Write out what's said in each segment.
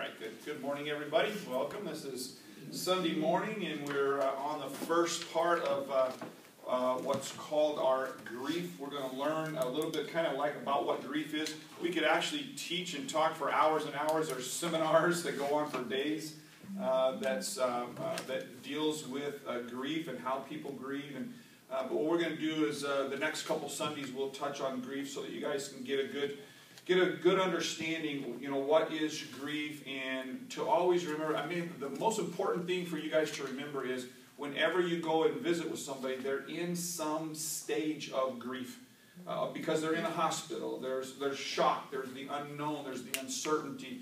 right, good. Good morning, everybody. Welcome. This is Sunday morning, and we're on the first part of what's called our grief. We're going to learn a little bit kind of like about what grief is. We could actually teach and talk for hours and hours. There's seminars that go on for days that deals with grief and how people grieve. And but what we're going to do is the next couple Sundays we'll touch on grief so that you guys can get a good understanding, you know, what is grief, and to always remember, I mean, the most important thing for you guys to remember is whenever you go and visit with somebody, they're in some stage of grief because they're in a hospital. There's shock, there's the unknown, there's the uncertainty.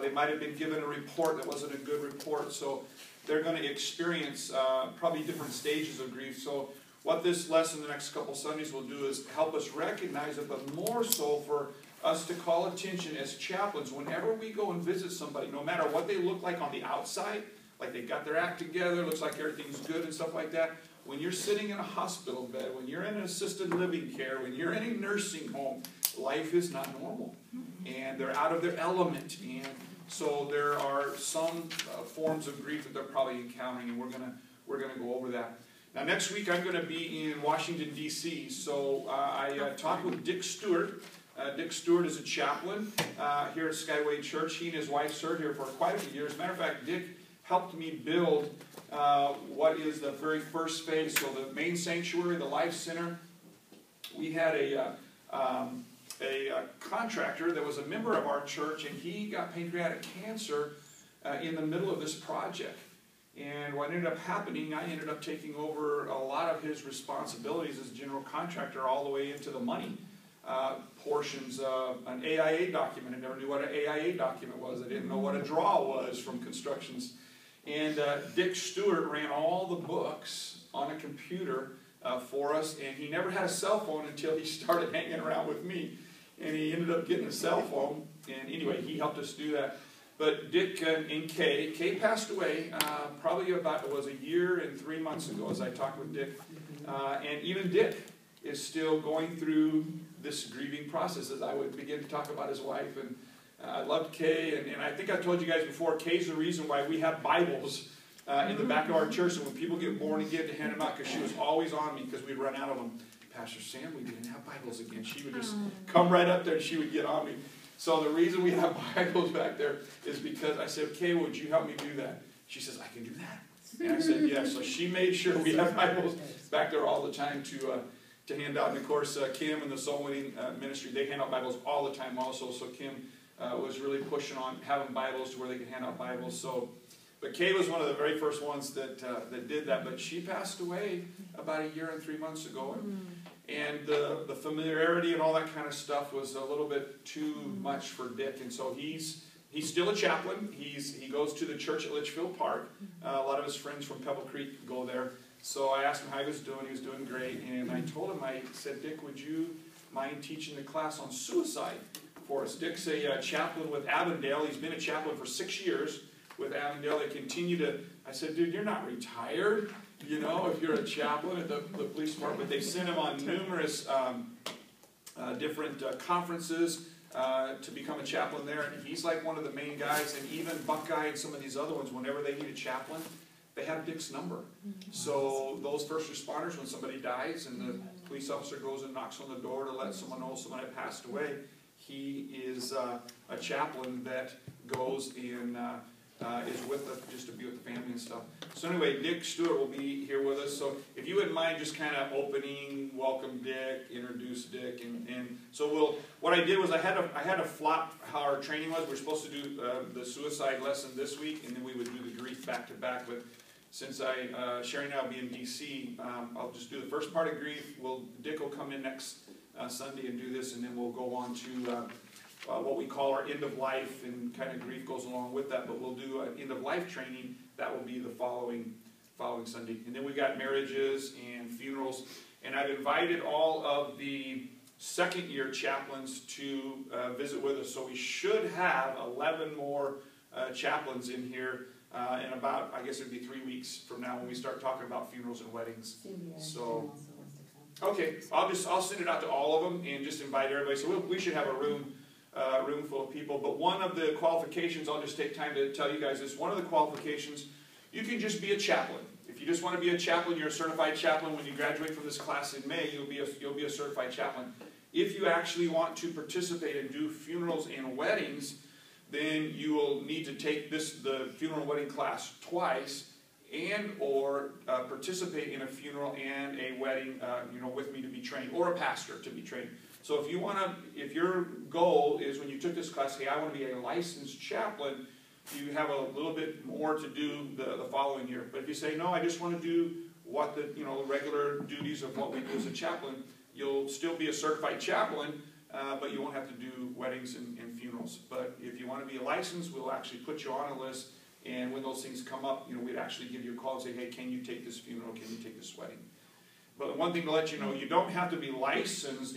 They might have been given a report that wasn't a good report, so they're going to experience probably different stages of grief. So what this lesson the next couple Sundays will do is help us recognize it, but more so for us to call attention as chaplains whenever we go and visit somebody, no matter what they look like on the outside, like they got their act together, looks like everything's good and stuff like that. When you're sitting in a hospital bed, when you're in an assisted living care, when you're in a nursing home, life is not normal. And they're out of their element. And so there are some forms of grief that they're probably encountering, and we're gonna go over that. Now next week I'm going to be in Washington, D.C., so I talked with Dick Stewart. Dick Stewart is a chaplain here at Skyway Church. He and his wife served here for quite a few years. Matter of fact, Dick helped me build what is the very first phase. So the main sanctuary, the Life Center, we had a contractor that was a member of our church, and he got pancreatic cancer in the middle of this project. And what ended up happening, I ended up taking over a lot of his responsibilities as general contractor all the way into the money portions of an AIA document. I never knew what an AIA document was. I didn't know what a draw was from constructions. And Dick Stewart ran all the books on a computer for us, and he never had a cell phone until he started hanging around with me. And he ended up getting a cell phone, and anyway, he helped us do that. But Dick and Kay passed away probably about, it was a year and 3 months ago as I talked with Dick. And even Dick is still going through this grieving process as I would begin to talk about his wife. And I loved Kay, and I think I told you guys before, Kay's the reason why we have Bibles in the back of our church, and when people get born again, to hand them out, because she was always on me because we'd run out of them. Pastor Sam, we didn't have Bibles again. She would just come right up there and she would get on me. So the reason we have Bibles back there is because I said, Kay, would you help me do that? She says, I can do that. And I said, yeah. So she made sure we have Bibles back there all the time to hand out. And of course, Kim and the Soul Winning Ministry, they hand out Bibles all the time also. So Kim was really pushing on having Bibles to where they could hand out Bibles. So, but Kay was one of the very first ones that did that. But she passed away about a year and 3 months ago. And the familiarity and all that kind of stuff was a little bit too much for Dick. And so he's still a chaplain. He goes to the church at Litchfield Park. A lot of his friends from Pebble Creek go there. So I asked him how he was doing. He was doing great. And I told him, I said, Dick, would you mind teaching the class on suicide for us? Dick's a chaplain with Avondale. He's been a chaplain for 6 years with Avondale. They continue to, I said, dude, you're not retired, you know, if you're a chaplain at the police department. They sent him on numerous different conferences to become a chaplain there. And he's like one of the main guys. And even Buckeye and some of these other ones, whenever they need a chaplain, they have Dick's number. So those first responders, when somebody dies and the police officer goes and knocks on the door to let someone know someone had passed away, he is a chaplain that goes and is with us just to be with the family and stuff. So anyway, Dick Stewart will be here with us. So if you wouldn't mind just kind of opening, welcome Dick, introduce Dick, and so what I did was I had to flop how our training was. We're supposed to do the suicide lesson this week, and then we would do the grief back to back. But since Sherry and I will be in D.C., I'll just do the first part of grief. Dick will come in next Sunday and do this, and then we'll go on to what we call our end of life, and kind of grief goes along with that. But we'll do an end of life training. That will be the following Sunday. And then we got marriages and funerals. And I've invited all of the second year chaplains to visit with us. So we should have 11 more chaplains in here in about, I guess it would be 3 weeks from now when we start talking about funerals and weddings. So, okay, I'll send it out to all of them and just invite everybody. So we should have a room room full of people. But one of the qualifications, I'll just take time to tell you guys this, one of the qualifications, you can just be a chaplain. If you just want to be a chaplain, you're a certified chaplain. When you graduate from this class in May, you'll be a certified chaplain. If you actually want to participate and do funerals and weddings, then you will need to take the funeral and wedding class twice, and or participate in a funeral and a wedding, with me to be trained, or a pastor to be trained. So if your goal is when you took this class, hey, I want to be a licensed chaplain, you have a little bit more to do the following year. But if you say, no, I just want to do what the regular duties of what we do as a chaplain, you'll still be a certified chaplain, but you won't have to do weddings and funerals. But if you want to be a licensed, we'll actually put you on a list. And when those things come up, we'd actually give you a call and say, hey, can you take this funeral? Can you take this wedding? But one thing to let you know, you don't have to be licensed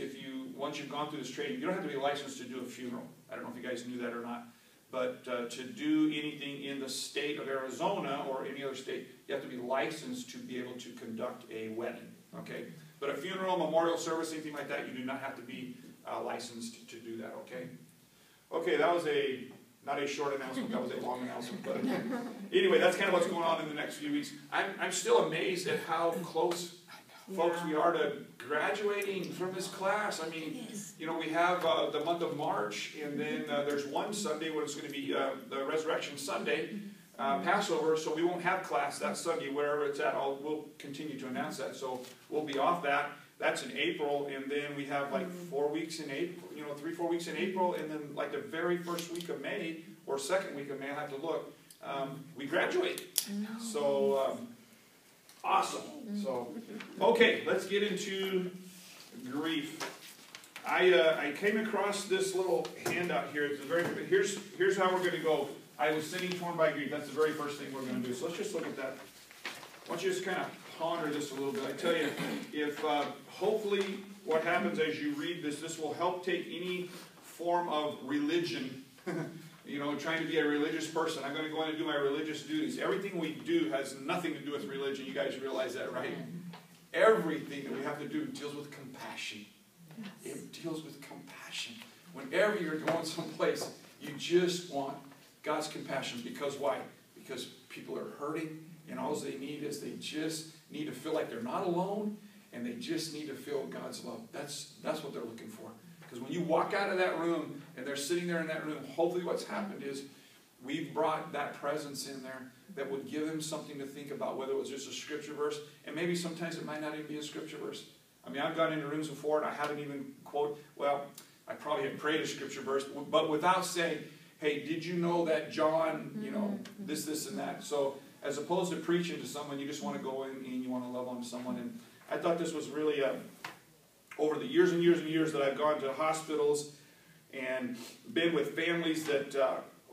once you've gone through this training, you don't have to be licensed to do a funeral. I don't know if you guys knew that or not. But to do anything in the state of Arizona or any other state, you have to be licensed to be able to conduct a wedding. Okay? But a funeral, memorial service, anything like that, you do not have to be licensed to do that. Okay? Okay, that was not a short announcement, that was a long announcement. But anyway, that's kind of what's going on in the next few weeks. I'm still amazed at how close, folks, we are to graduating from this class. I mean, we have the month of March, and then there's one Sunday when it's going to be the Resurrection Sunday, Passover, so we won't have class that Sunday, wherever it's at. We'll continue to announce that, so we'll be off that. That's in April, and then we have like 4 weeks in April, 3-4 weeks in April, and then like the very first week of May, or second week of May, I have to look, we graduate. So, awesome. So, okay, let's get into grief. I came across this little handout here. It's here's how we're going to go. I was sitting torn by grief. That's the very first thing we're going to do. So let's just look at that. I want you to just kind of ponder this a little bit. I tell you, if hopefully what happens as you read this will help take any form of religion, trying to be a religious person. I'm going to go in and do my religious duties. Everything we do has nothing to do with religion. You guys realize that, right? Everything that we have to do deals with compassion. It deals with compassion. Whenever you're going someplace, you just want God's compassion. Because why? Because people are hurting, and all they need is they just need to feel like they're not alone, and they just need to feel God's love. That's what they're looking for. Because when you walk out of that room, and they're sitting there in that room, hopefully what's happened is we've brought that presence in there that would give them something to think about, whether it was just a scripture verse, and maybe sometimes it might not even be a scripture verse. I mean, I've gone into rooms before, and I haven't even I probably have prayed a scripture verse, but without saying, hey, did you know that John, this, and that. So as opposed to preaching to someone, you just want to go in and you want to love on someone. And I thought this was really, over the years and years and years that I've gone to hospitals and been with families that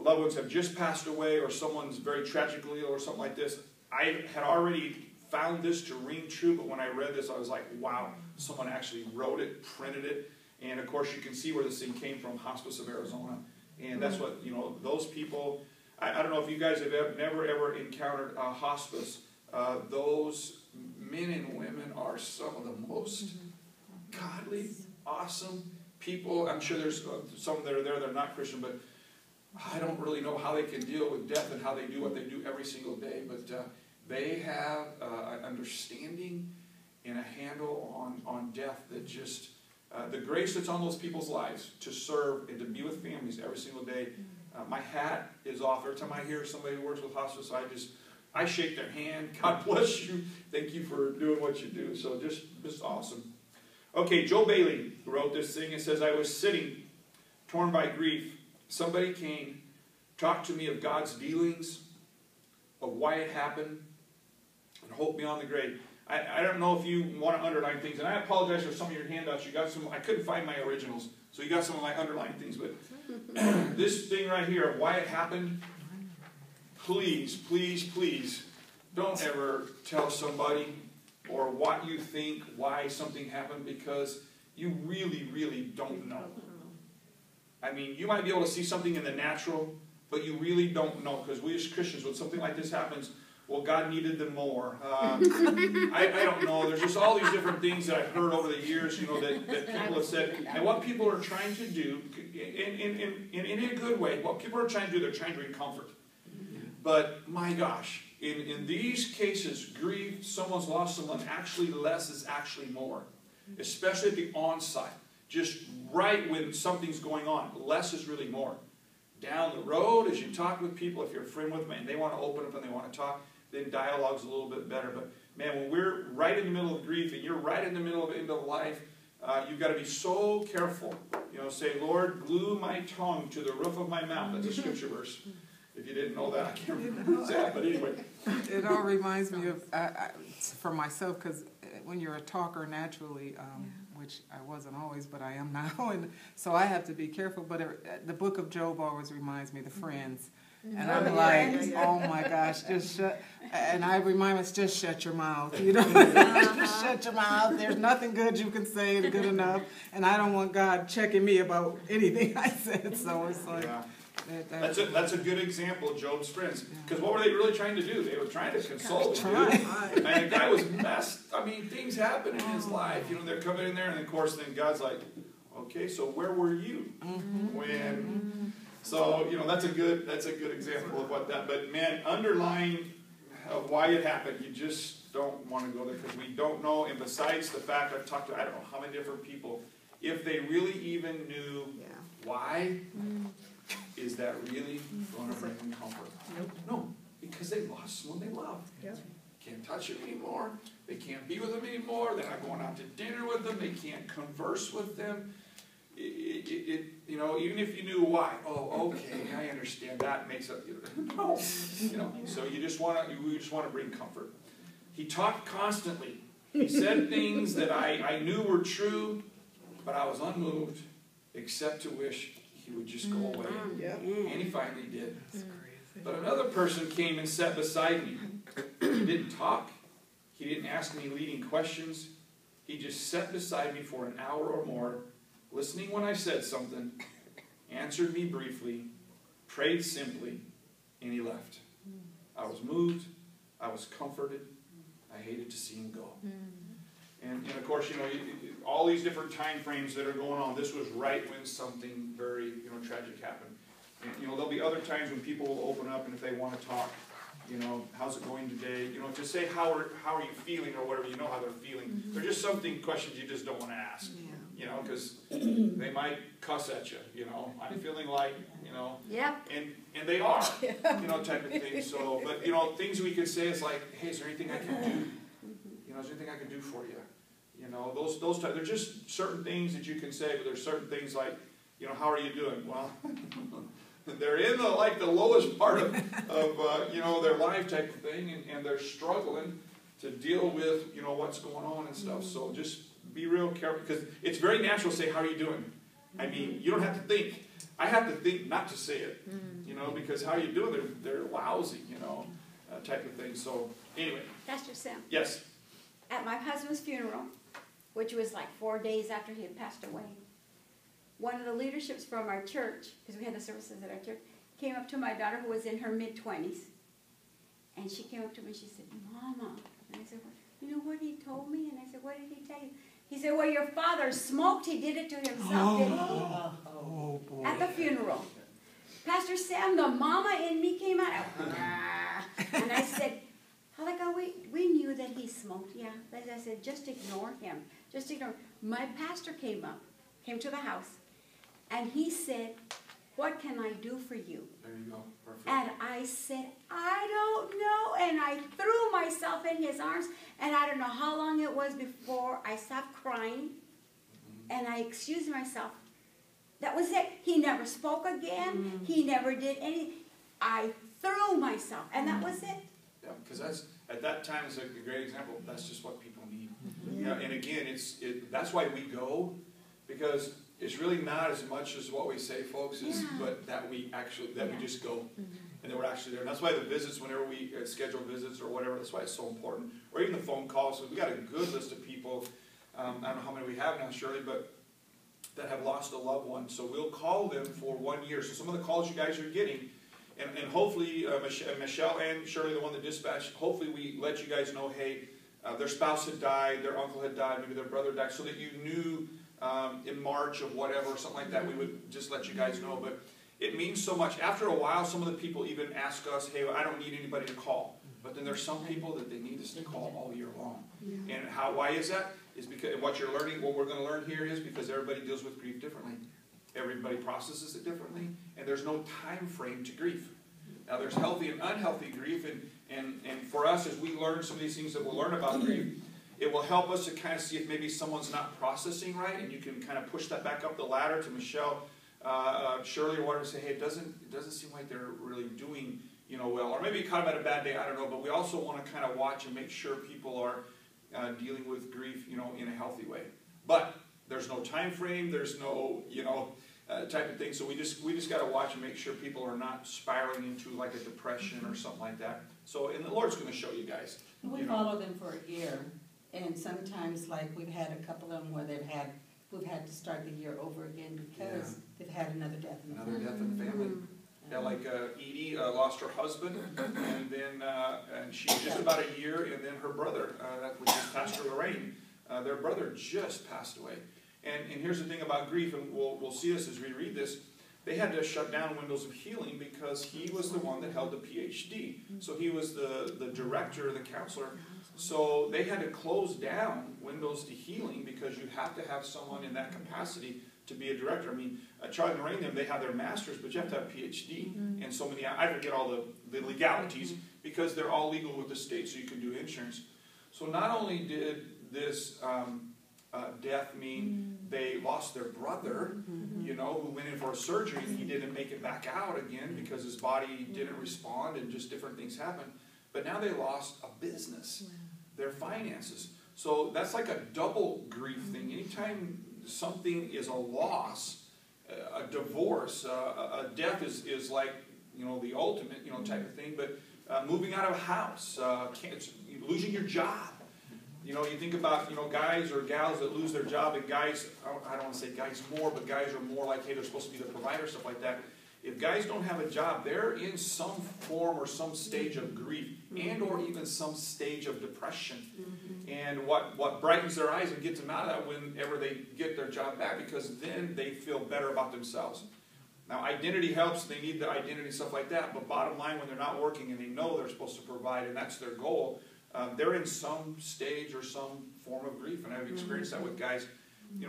loved ones have just passed away, or someone's very tragically ill or something like this, I had already found this to ring true, but when I read this, I was like, wow, someone actually wrote it, printed it, and of course you can see where this thing came from, Hospice of Arizona. And that's what, those people, I don't know if you guys have never ever encountered a hospice. Those men and women are some of the most godly, awesome people. I'm sure there's some that are there that are not Christian, but I don't really know how they can deal with death and how they do what they do every single day. But they have an understanding and a handle on death that just, the grace that's on those people's lives to serve and to be with families every single day. My hat is off. Every time I hear somebody who works with hospice, I shake their hand. God bless you. Thank you for doing what you do. So just awesome. Okay, Joe Bailey wrote this thing. It says, I was sitting, torn by grief. Somebody came, talked to me of God's dealings, of why it happened, and hope beyond the grave. I don't know if you want to underline things, and I apologize for some of your handouts. You got some. I couldn't find my originals, so you got some of my underlined things. But this thing right here, of why it happened, please, please, please, don't ever tell somebody or what you think why something happened, because you really, really don't know. I mean, you might be able to see something in the natural, but you really don't know, because we as Christians, when something like this happens, well, God needed them more. I don't know. There's just all these different things that I've heard over the years, you know, that people have said. And what people are trying to do, in a good way, what people are trying to do, they're trying to bring comfort. But my gosh, in these cases, grief, someone's lost someone, actually less is actually more. Especially at the on-site. Just right when something's going on, less is really more. Down the road, as you talk with people, if you're a friend with them and they want to open up and they want to talk, then dialogue's a little bit better. But man, when we're right in the middle of grief and you're right in the middle of end of life, you've got to be so careful. You know, say, Lord, glue my tongue to the roof of my mouth. That's a scripture verse. If you didn't know that, I can't remember that. But anyway. It all reminds me of, for myself, because when you're a talker naturally, which I wasn't always, but I am now, and so I have to be careful. But the book of Job always reminds me of the friends. And I'm like, oh my gosh, just shut, and I remind us, just shut your mouth, you know, just shut your mouth. There's nothing good you can say good enough, and I don't want God checking me about anything I said, so it's like. Yeah. That's a good example of Job's friends. Because what were they really trying to do? They were trying to console him. And the guy was messed. I mean, things happen in his life. You know, they're coming in there, and of course, then God's like, okay, so where were you when? So, you know, that's a good example of what that. But man, underlying of why it happened, you just don't want to go there because we don't know. And besides the fact I've talked to I don't know how many different people, if they really even knew why. Is that really going to bring them comfort? Nope. No, because they lost someone they love. Yep. Can't touch them anymore. They can't be with them anymore. They're not going out to dinner with them. They can't converse with them. You know, even if you knew why. Oh, okay, I understand. That makes up. No, you know. So we just want to bring comfort. He talked constantly. He said things that I knew were true, but I was unmoved, except to wish he would just go away. And he finally did. But another person came and sat beside me. He didn't talk. He didn't ask me leading questions. He just sat beside me for an hour or more, listening when I said something, answered me briefly, prayed simply, and he left. I was moved. I was comforted. I hated to see him go. And of course, you know, all these different time frames that are going on, this was right when something very, you know, tragic happened. And, you know, there'll be other times when people will open up and if they want to talk, you know, how's it going today? You know, to say how are you feeling or whatever, you know how they're feeling. They're just questions you just don't want to ask, you know, because they might cuss at you, you know. I'm feeling like, you know, and they are, you know, type of thing. So, but, you know, things we could say is like, hey, is there anything I can do? You know, is there anything I can do for you? You know, those type, they're just certain things that you can say, but there's certain things like, you know, how are you doing? Well, they're in the lowest part of you know, their life type of thing, and they're struggling to deal with, you know, what's going on and stuff. So just be real careful, because it's very natural to say, how are you doing? I mean, you don't have to think. I have to think not to say it, you know, because how are you doing? They're lousy, you know, type of thing. So anyway. Pastor Sam. Yes. At my husband's funeral, which was like 4 days after he had passed away, one of the leaderships from our church, because we had the services at our church, came up to my daughter who was in her mid-20s. And she came up to me and she said, Mama. And I said, well, you know what he told me? And I said, what did he tell you? He said, well, your father smoked. He did it to himself, didn't he? Oh, boy. At the funeral. Pastor Sam, the mama in me came out. And I said, we knew that he smoked, yeah. But I said, just ignore him. Just ignore him. My pastor came to the house, and he said, what can I do for you? There you go. Perfect. And I said, I don't know. And I threw myself in his arms, and I don't know how long it was before I stopped crying, and I excused myself. That was it. He never spoke again. He never did anything. I threw myself, and that was it. Yeah, because at that time, it's a great example. That's just what people need. You know, and again, that's why we go, because it's really not as much as what we say, folks, but that we just go, and that we're actually there. And that's why the visits, whenever we schedule visits or whatever, that's why it's so important. Or even the phone calls. So we got a good list of people. I don't know how many we have now, Shirley, but that have lost a loved one. So we'll call them for 1 year. So some of the calls you guys are getting, And hopefully, Michelle and Shirley, the one that dispatched, hopefully we let you guys know, hey, their spouse had died, their uncle had died, maybe their brother died, so that you knew in March of whatever, or something like that, we would just let you guys know. But it means so much. After a while, some of the people even ask us, hey, I don't need anybody to call. But then there's some people that they need us to call all year long. And why is that? Is because what you're learning, what we're going to learn here is because everybody deals with grief differently. Everybody processes it differently, and there's no time frame to grief. Now there's healthy and unhealthy grief, and for us, as we learn some of these things that we'll learn about grief, it will help us to kind of see if maybe someone's not processing right, and you can kind of push that back up the ladder to Michelle, Shirley, or whatever, and say, hey, it doesn't seem like they're really doing, well, or maybe you caught them at a bad day, I don't know, but we also want to kind of watch and make sure people are dealing with grief, in a healthy way. But there's no time frame, there's no, type of thing. So we just got to watch and make sure people are not spiraling into like a depression or something like that. So, and the Lord's going to show you guys. We follow them for a year, and sometimes like we've had a couple of them where we've had to start the year over again because they've had another death in the family. Another death in the family. Yeah, like Edie lost her husband, and then and she was just about a year, and then her brother, which is Pastor Lorraine, their brother just passed away. And here's the thing about grief, and we'll see this as we read this. They had to shut down Windows of Healing because he was the one that held the PhD. So he was the director, the counselor. So they had to close down Windows to Healing because you have to have someone in that capacity to be a director. I mean, Charlie and Lorraine, they have their masters, but you have to have a PhD. And so many, I forget all the legalities because they're all legal with the state, so you can do insurance. So not only did this death mean they lost their brother, who went in for a surgery and he didn't make it back out again because his body didn't respond and just different things happened. But now they lost a business, their finances. So that's like a double grief thing. Anytime something is a loss, a divorce, a death is like, the ultimate, type of thing. But moving out of a house, losing your job. You think about, guys or gals that lose their job, and guys, I don't want to say guys more, but guys are more like, hey, they're supposed to be the provider, stuff like that. If guys don't have a job, they're in some form or some stage of grief, and or even some stage of depression. And what brightens their eyes and gets them out of that whenever they get their job back, because then they feel better about themselves. Now, identity helps. They need the identity, stuff like that. But bottom line, when they're not working and they know they're supposed to provide, and that's their goal, they're in some stage or some form of grief. And I've experienced that with guys,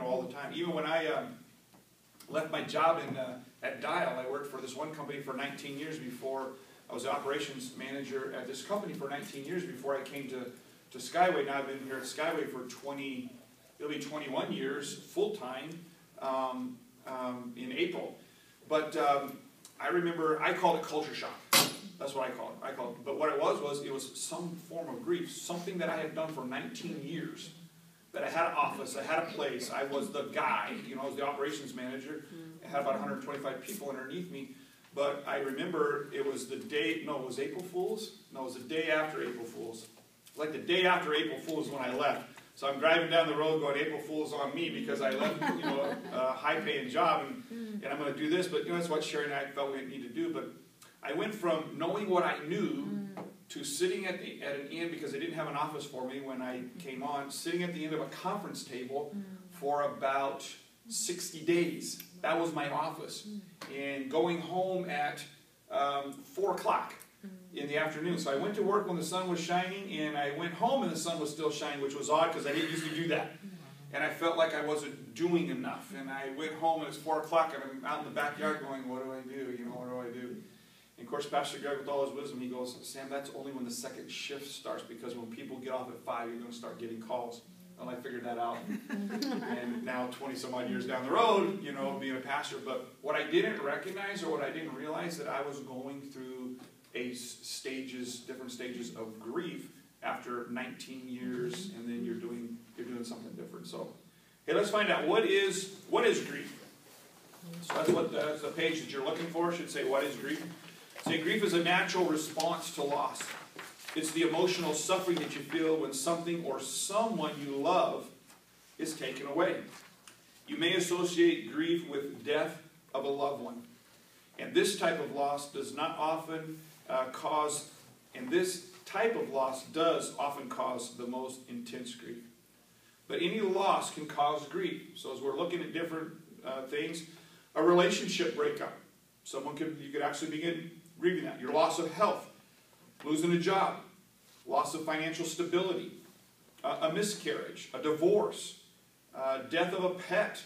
all the time. Even when I left my job at Dial, I worked for this one company for 19 years before. I was the operations manager at this company for 19 years before I came to Skyway. Now I've been here at Skyway for it'll be 21 years full-time in April. But I remember, I called it culture shock. That's what I called it. But what it was some form of grief, something that I had done for 19 years. That I had an office, I had a place, I was the guy, I was the operations manager. I had about 125 people underneath me. But I remember it was the day, it was April Fool's? No, it was the day after April Fool's. Like the day after April Fool's when I left. So I'm driving down the road going, April Fool's on me because I left, a high-paying job and I'm going to do this. But that's what Sherry and I felt we need to do. But I went from knowing what I knew to sitting at an end, because they didn't have an office for me when I came on, sitting at the end of a conference table for about 60 days. That was my office. And going home at 4 o'clock in the afternoon. So I went to work when the sun was shining, and I went home and the sun was still shining, which was odd because I didn't usually do that. And I felt like I wasn't doing enough. And I went home and it's 4 o'clock and I'm out in the backyard going, what do I do? What do I do? And of course, Pastor Greg, with all his wisdom, he goes, Sam, that's only when the second shift starts, because when people get off at 5, you're going to start getting calls. Well, I figured that out. And now 20-some odd years down the road, being a pastor. But what I didn't recognize, or what I didn't realize, that I was going through different stages of grief after 19 years, and then you're doing something different. So, hey, let's find out what is grief. So that's the page that you're looking for. Should say, what is grief? Say, grief is a natural response to loss. It's the emotional suffering that you feel when something or someone you love is taken away. You may associate grief with death of a loved one. And this type of loss does not often cause, and this type of loss does often cause the most intense grief. But any loss can cause grief. So as we're looking at different things, a relationship breakup. You could actually begin grieving that. Your loss of health, losing a job, loss of financial stability, a miscarriage, a divorce, death of a pet,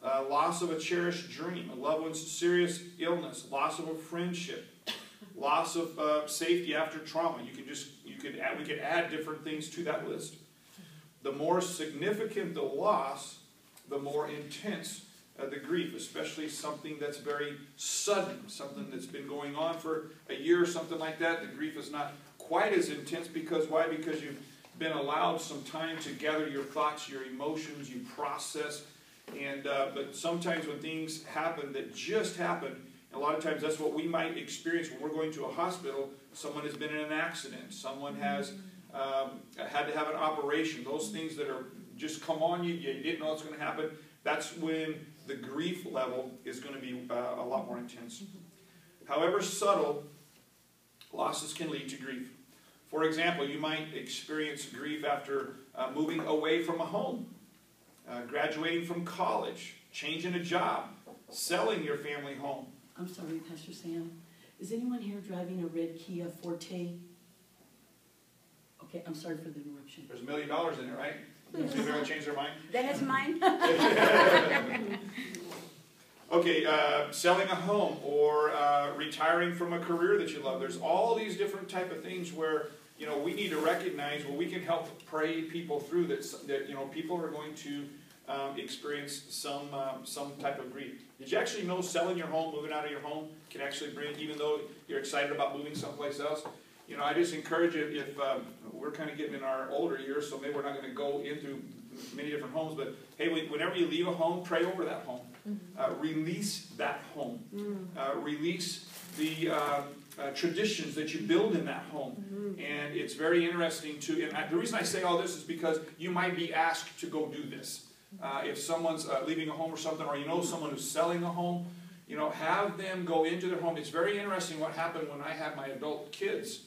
loss of a cherished dream, a loved one's serious illness, loss of a friendship, loss of safety after trauma. We could add different things to that list. The more significant the loss, the more intense the grief, especially something that's very sudden, something that's been going on for a year or something like that. The grief is not quite as intense because why? Because you've been allowed some time to gather your thoughts, your emotions, you process. And but sometimes when things happen that just happen, a lot of times that's what we might experience when we're going to a hospital. Someone has been in an accident. Someone has had to have an operation. Those things that are just come on you, you didn't know it's going to happen. That's when the grief level is going to be a lot more intense. However subtle, losses can lead to grief. For example, you might experience grief after moving away from a home, graduating from college, changing a job, selling your family home. I'm sorry, Pastor Sam. Is anyone here driving a red Kia Forte? Okay, I'm sorry for the interruption. There's $1 million in it, right? See if they're going to change their mind? That is mine. Okay, selling a home or retiring from a career that you love. There's all these different type of things where, you know, we need to recognize where we can help pray people through that you know, people are going to experience some type of grief. Did you actually know selling your home, moving out of your home, can actually bring, even though you're excited about moving someplace else? You know, I just encourage you, if we're kind of getting in our older years, so maybe we're not going to go into many different homes, but hey, whenever you leave a home, pray over that home. Release that home. Release the traditions that you build in that home. And it's very interesting to, and the reason I say all this is because you might be asked to go do this. If someone's leaving a home or something, or you know someone who's selling a home, you know, have them go into their home. It's very interesting what happened when I had my adult kids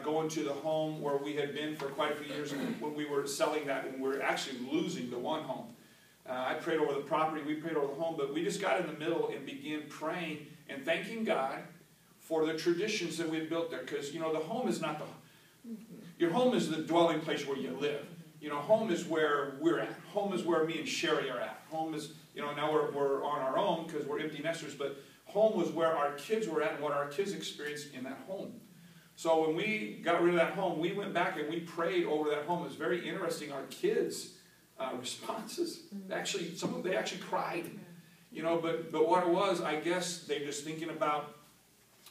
go into the home where we had been for quite a few years when we were selling that and we were actually losing the one home. I prayed over the property, we prayed over the home, but we just got in the middle and began praying and thanking God for the traditions that we had built there. Because, you know, the home is not your home is the dwelling place where you live. You know, home is where we're at. Home is where me and Sherry are at. Home is, you know, now we're on our own because we're empty nesters, but home was where our kids were at and what our kids experienced in that home. So when we got rid of that home, we went back and we prayed over that home. It was very interesting. Our kids' responses, actually, some of them, they actually cried. You know, but what it was, I guess they're just thinking about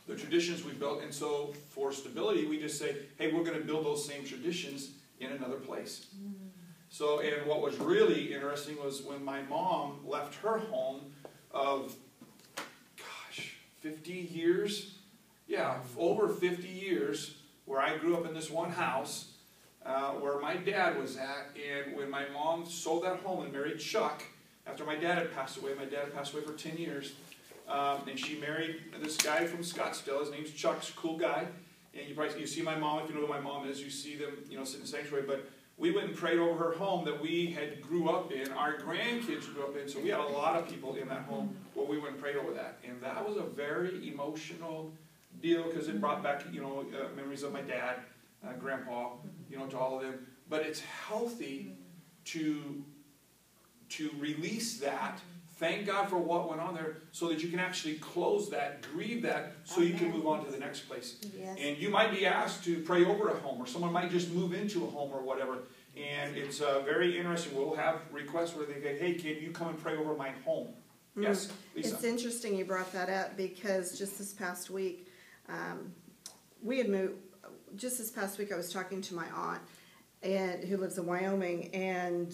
the traditions we built. And so for stability, we just say, hey, we're going to build those same traditions in another place. So, and what was really interesting was when my mom left her home of, 50 years. Yeah, over 50 years, where I grew up in this one house, where my dad was at, and when my mom sold that home and married Chuck, after my dad had passed away, my dad had passed away for 10 years, and she married this guy from Scottsdale. His name's Chuck, he's a cool guy, and you see my mom, if you know who my mom is, you see them, you know, sit in the sanctuary, but we went and prayed over her home that we had grew up in, our grandkids grew up in, so we had a lot of people in that home where we went and prayed over that, and that was a very emotional deal because it brought back, you know, memories of my dad, grandpa, you know, to all of them. But it's healthy to release that, thank God for what went on there, so that you can actually close that, grieve that, so you can move on to the next place. Yes. And you might be asked to pray over a home, or someone might just move into a home or whatever. And it's very interesting. We'll have requests where they say, hey, can you come and pray over my home? Yes, Lisa. It's interesting you brought that up because just this past week, we had moved. Just this past week, I was talking to my aunt, who lives in Wyoming, and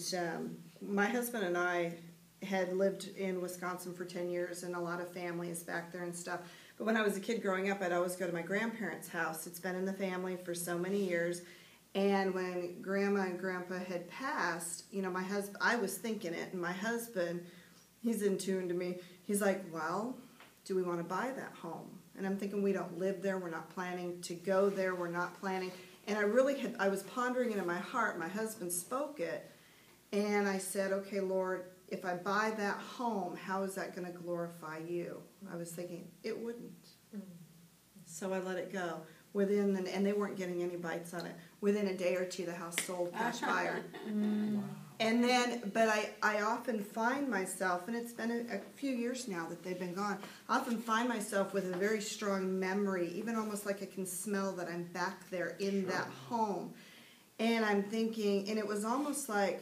my husband and I had lived in Wisconsin for 10 years, and a lot of families back there and stuff. But when I was a kid growing up, I'd always go to my grandparents' house. It's been in the family for so many years. And when Grandma and Grandpa had passed, you know, I was thinking it, and my husband, he's in tune to me. He's like, well, do we want to buy that home? And I'm thinking, we don't live there, we're not planning to go there, we're not planning. And I was pondering it in my heart. My husband spoke it, and I said, okay, Lord, if I buy that home, how is that going to glorify you? I was thinking, it wouldn't. So I let it go. And they weren't getting any bites on it. Within a day or two, the house sold, cash buyer. And then, but I often find myself, and it's been a few years now that they've been gone, I often find myself with a very strong memory, even almost like I can smell that I'm back there in that home. And I'm thinking, and it was almost like,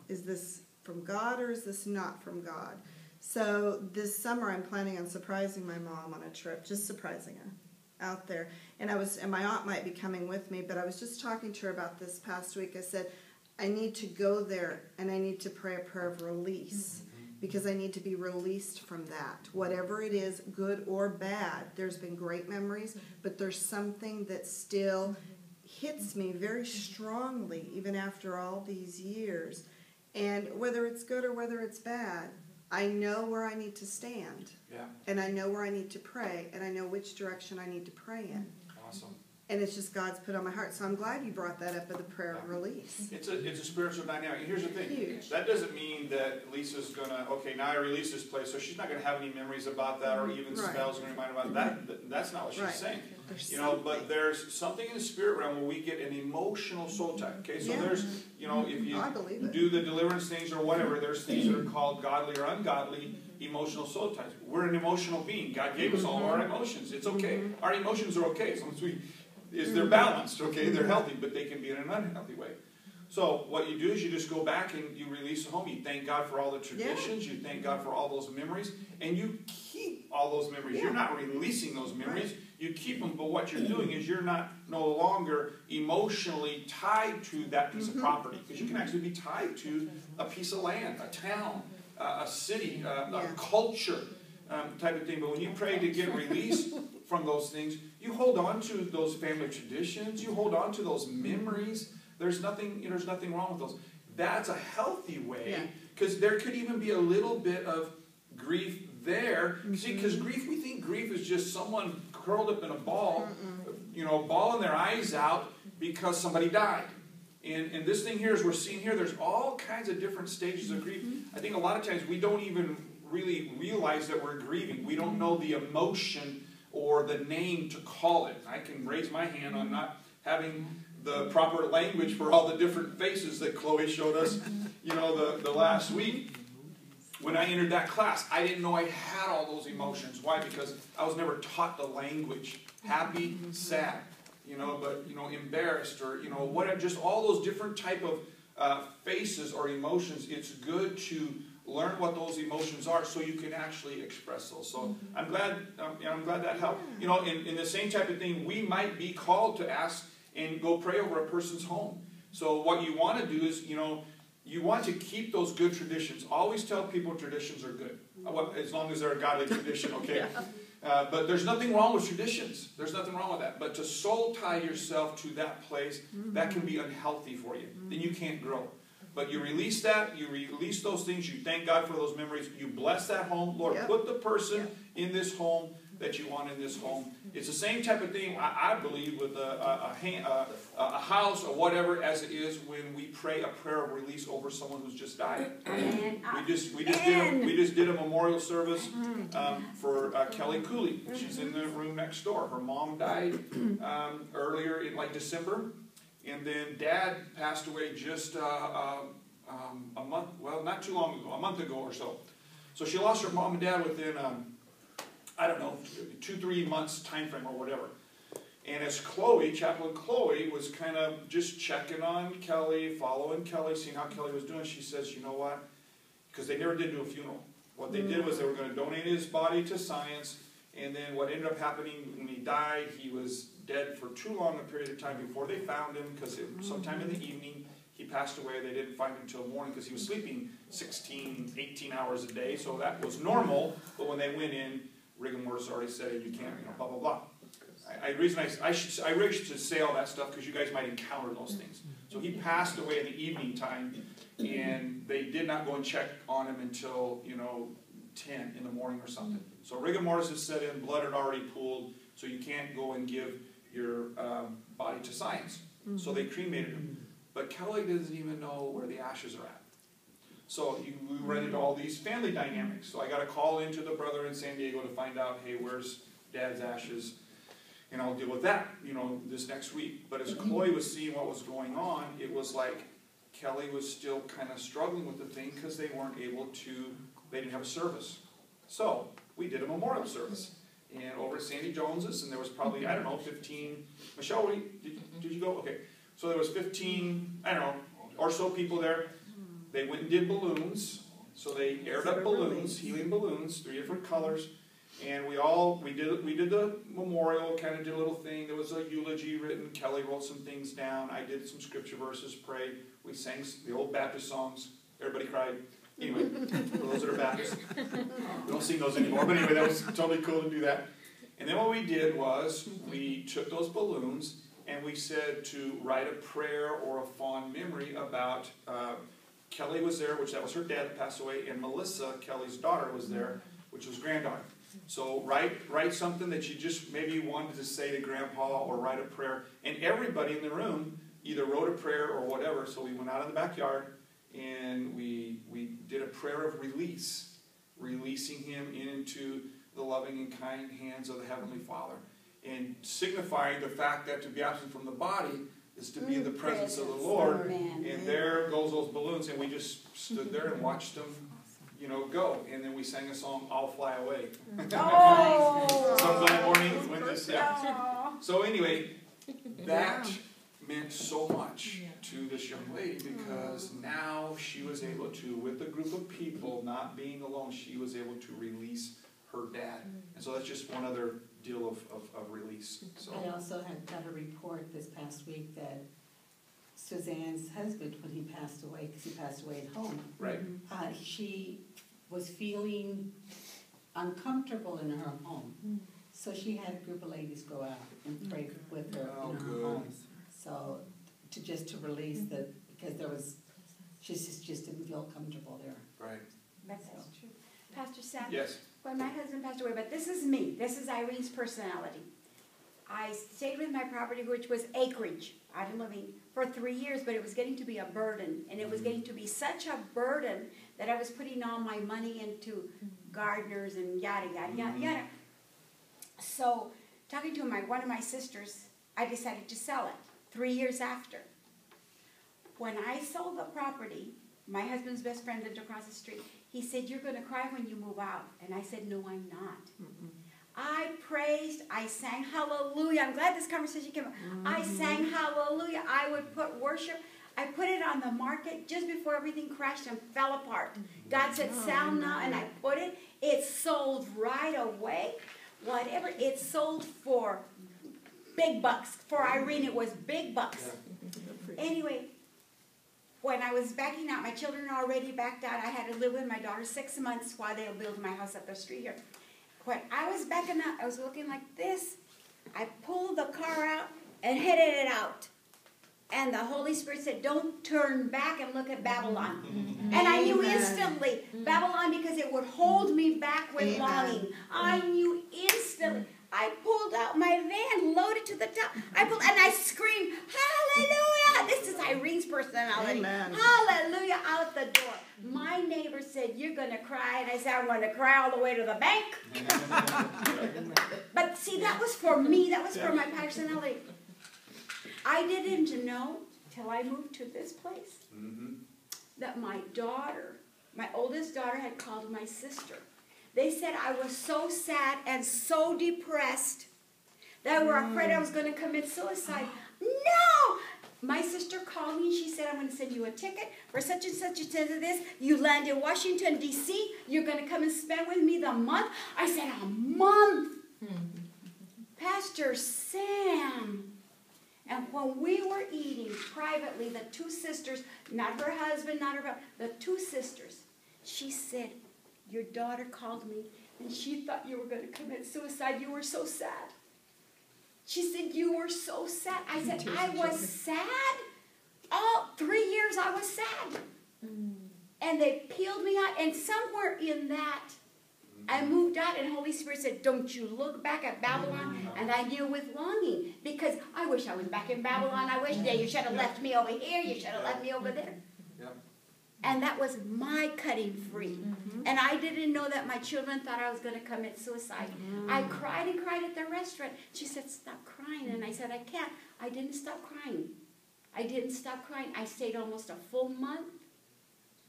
is this from God or is this not from God? So this summer I'm planning on surprising my mom on a trip, just surprising her out there. And my aunt might be coming with me, but I was just talking to her about this past week. I said, I need to go there and I need to pray a prayer of release because I need to be released from that. Whatever it is, good or bad, there's been great memories, but there's something that still hits me very strongly even after all these years. And whether it's good or whether it's bad, I know where I need to stand. Yeah. And I know where I need to pray, and I know which direction I need to pray in. Awesome. And it's just God's put on my heart. So I'm glad you brought that up at the prayer of release. It's a spiritual dynamic. And here's the thing. Huge. That doesn't mean that Lisa's going to, okay, now I release this place, so she's not going to have any memories about that or even Right. spells going to remind her about that. That's not what she's Right. saying. There's You know, something. but there's something in the spirit realm where we get an emotional soul tie. Okay, so Yeah. there's, you know, if you I believe it. do the deliverance things or whatever, there's things that are called godly or ungodly emotional soul ties. We're an emotional being. God gave us all our emotions. It's okay. Our emotions are okay as long as they're balanced, okay? They're healthy, but they can be in an unhealthy way. So what you do is you just go back and you release the home. You thank God for all the traditions. You thank God for all those memories. And you keep all those memories. You're not releasing those memories. Right. You keep them, but what you're doing is you're no longer emotionally tied to that piece of property. Because you can actually be tied to a piece of land, a town, a city, a culture type of thing. But when you pray to get release from those things, you hold on to those family traditions. You hold on to those memories. There's nothing wrong with those. That's a healthy way, because there could even be a little bit of grief there. See, because we think grief is just someone curled up in a ball, bawling their eyes out because somebody died. And this thing here, as we're seeing here, there's all kinds of different stages of grief. I think a lot of times we don't even really realize that we're grieving. We don't know the emotion or the name to call it. I can raise my hand on not having the proper language for all the different faces that Chloe showed us, the last week. When I entered that class, I didn't know I had all those emotions. Why? Because I was never taught the language. Happy, sad, but embarrassed or whatever. Just all those different type of faces or emotions. It's good to learn what those emotions are so you can actually express those. So I'm glad that helped. In the same type of thing, we might be called to ask and go pray over a person's home. So what you want to do is, you want to keep those good traditions. Always tell people traditions are good, as long as they're a godly tradition, okay? But there's nothing wrong with traditions. There's nothing wrong with that. But to soul tie yourself to that place, that can be unhealthy for you. Then you can't grow. But you release that, you release those things, you thank God for those memories, you bless that home. Lord, put the person in this home that you want in this home. It's the same type of thing, I believe, with a house or whatever, as it is when we pray a prayer of release over someone who's just died. We just did a memorial service for Kelly Cooley. She's in the room next door. Her mom died earlier in December. And then Dad passed away just a month, well, not too long ago, a month ago or so. So she lost her mom and dad within, 2-3 months time frame or whatever. And as Chaplain Chloe was kind of just checking on Kelly, following Kelly, seeing how Kelly was doing, she says, you know what? Because they never did do a funeral. What they did was they were going to donate his body to science. And then what ended up happening when he died, he was dead for too long a period of time before they found him, because sometime in the evening he passed away. They didn't find him until morning because he was sleeping 16, 18 hours a day, so that was normal. But when they went in, rigor mortis already said it, you can't, blah, blah, blah. I really should say all that stuff because you guys might encounter those things. So he passed away in the evening time, and they did not go and check on him until, 10 in the morning or something. So rigor mortis is set in, blood had already pooled, so you can't go and give your body to science. So they cremated him. But Kelly doesn't even know where the ashes are at. So we run into all these family dynamics. So I got a call into the brother in San Diego to find out, hey, where's Dad's ashes? And I'll deal with that, this next week. But as Chloe was seeing what was going on, it was like Kelly was still kind of struggling with the thing because they didn't have a service. So we did a memorial service. And over at Sandy Jones's, and there was probably, 15, Michelle, did you go? Okay. So there was 15, or so people there. They went and did balloons. So they aired up balloons, helium balloons, 3 different colors. And we did the memorial, kind of did a little thing. There was a eulogy written. Kelly wrote some things down. I did some scripture verses, prayed. We sang the old Baptist songs. Everybody cried. Anyway, for those that are Baptists. We don't sing those anymore. But anyway, that was totally cool to do that. And then what we did was we took those balloons and we said to write a prayer or a fond memory about Kelly was there, which that was her dad that passed away, and Melissa, Kelly's daughter, was there, which was granddaughter. So write something that you just maybe wanted to say to Grandpa, or write a prayer. And everybody in the room either wrote a prayer or whatever. So we went out in the backyard and we did a prayer of release, releasing him into the loving and kind hands of the Heavenly Father, and signifying the fact that to be absent from the body is to be in the presence of the Lord. And there goes those balloons, and we just stood there and watched them go. And then we sang a song, I'll Fly Away. Oh! Some glad morning when this, So anyway, that meant so much to this young lady, because now she was able to, with a group of people, not being alone, she was able to release her dad. And so that's just one other deal of release. So I also had got a report this past week that Suzanne's husband, when he passed away, because he passed away at home, right. She was feeling uncomfortable in her home. So she had a group of ladies go out and pray with her in her home. So to release because she just didn't feel comfortable there. Right. That's true. Pastor Sam? Yes. When my husband passed away, but this is me. This is Irene's personality. I stayed with my property, which was acreage. I've been living for 3 years, but it was getting to be a burden. And it was getting to be such a burden that I was putting all my money into gardeners and yada, yada, yada, yada. So, talking to one of my sisters, I decided to sell it 3 years after. When I sold the property, my husband's best friend lived across the street. He said, you're going to cry when you move out. And I said, no, I'm not. I praised, I sang hallelujah. I'm glad this conversation came up. I sang hallelujah. I would put worship. I put it on the market just before everything crashed and fell apart. God said, sell now, and I put it. It sold right away. Whatever. It sold for big bucks. For Irene, it was big bucks. Anyway, when I was backing out, my children already backed out. I had to live with my daughter 6 months while they were building my house up the street here. When I was backing out, I was looking like this. I pulled the car out and headed it out. And the Holy Spirit said, don't turn back and look at Babylon. And I knew instantly Babylon, because it would hold me back with longing. I knew instantly. I pulled out my van, loaded to the top. I pulled, and I screamed, hallelujah! This is Irene's personality. Amen. Hallelujah, out the door. My neighbor said, you're going to cry. And I said, I'm going to cry all the way to the bank. But see, that was for me. That was for my personality. I didn't know till I moved to this place that my daughter, my oldest daughter, had called my sister. They said I was so sad and so depressed that they were afraid I was going to commit suicide. No! My sister called me and she said, I'm going to send you a ticket for such and such to this. You land in Washington, D.C. You're going to come and spend with me the month. I said, a month? Pastor Sam. And when we were eating privately, the 2 sisters, not her husband, not her brother, the 2 sisters, she said, your daughter called me and she thought you were going to commit suicide. You were so sad. She said, you were so sad. I said, I was sad? All 3 years I was sad. And they peeled me out. And somewhere in that, I moved out, and Holy Spirit said, don't you look back at Babylon. And I knew with longing, because I wish I was back in Babylon. I wish you should have left me over here. You should have left me over there. Yep. And that was my cutting free. And I didn't know that my children thought I was going to commit suicide. I cried and cried at the restaurant. She said, stop crying. And I said, I can't. I didn't stop crying. I didn't stop crying. I stayed almost a full month.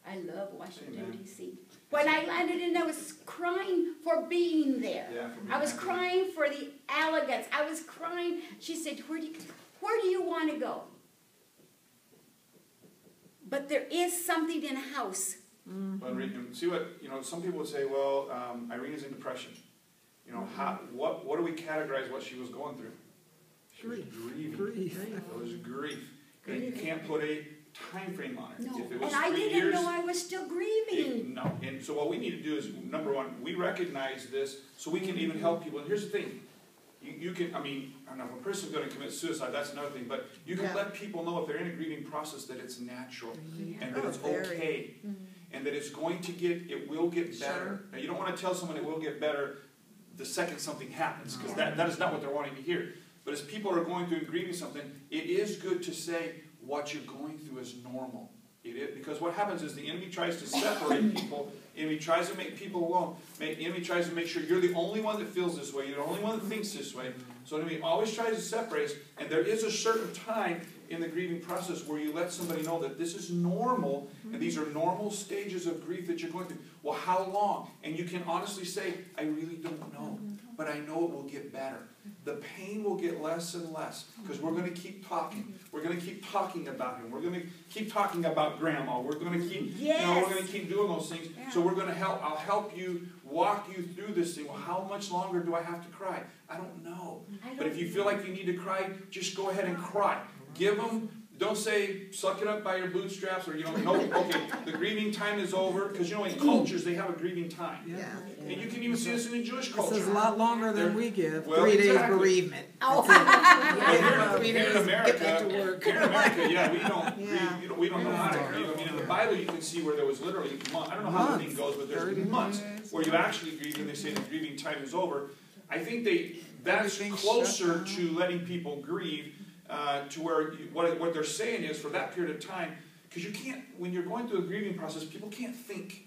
I love Washington, D.C. When I landed in, I was crying for being there. Yeah, for being I was happy. crying for the elegance. I was crying. She said, where do you want to go? But there is something in a house. But see what, some people would say, well, Irena's in depression. What do we categorize what she was going through? She was grieving. It was grief. And you can't put a time frame on it. No, If it was and I 3 didn't years, know I was still grieving. no. And so what we need to do is, number one, we recognize this so we can even help people. And here's the thing. You can, I don't know, if a person's going to commit suicide, that's another thing, but you can let people know if they're in a grieving process that it's natural and that it's okay and that it's going to it will get better. Now, you don't want to tell someone it will get better the second something happens, because that is not what they're wanting to hear. But as people are going through and grieving something, it is good to say what you're going through is normal. It is, because what happens is the enemy tries to separate people. The enemy tries to make people alone. The enemy tries to make sure you're the only one that feels this way. You're the only one that thinks this way. So the enemy always tries to separate us. And there is a certain time in the grieving process where you let somebody know that this is normal, and these are normal stages of grief that you're going through. Well, how long? And you can honestly say, I really don't know, but I know it will get better. The pain will get less and less, because we're going to keep talking. We're going to keep talking about him. We're going to keep talking about grandma. We're going to keep, we're going to keep doing those things. Yeah. So we're going to help. I'll help you, walk you through this thing. Well, how much longer do I have to cry? I don't know. But if you feel like you need to cry, just go ahead and cry. Give them. Don't say, suck it up by your bootstraps, or, no, okay, the grieving time is over. Because, in cultures, they have a grieving time. Yeah. And you can even see this in the Jewish This culture. is a lot longer than we give. Well, 3 days exactly. bereavement. Oh. Well, 3 here days, in America, get back to work. here in America, yeah, we don't Yeah. grieve, we don't know how to grieve. I mean, in the Bible, you can see where there was literally months. I don't know how the thing goes, but there's 30 months days. where you actually grieve, and they say the grieving time is over. I think that's Everything's closer shut to letting people grieve, to where what they're saying is for that period of time, because you can't, when you're going through a grieving process, people can't think.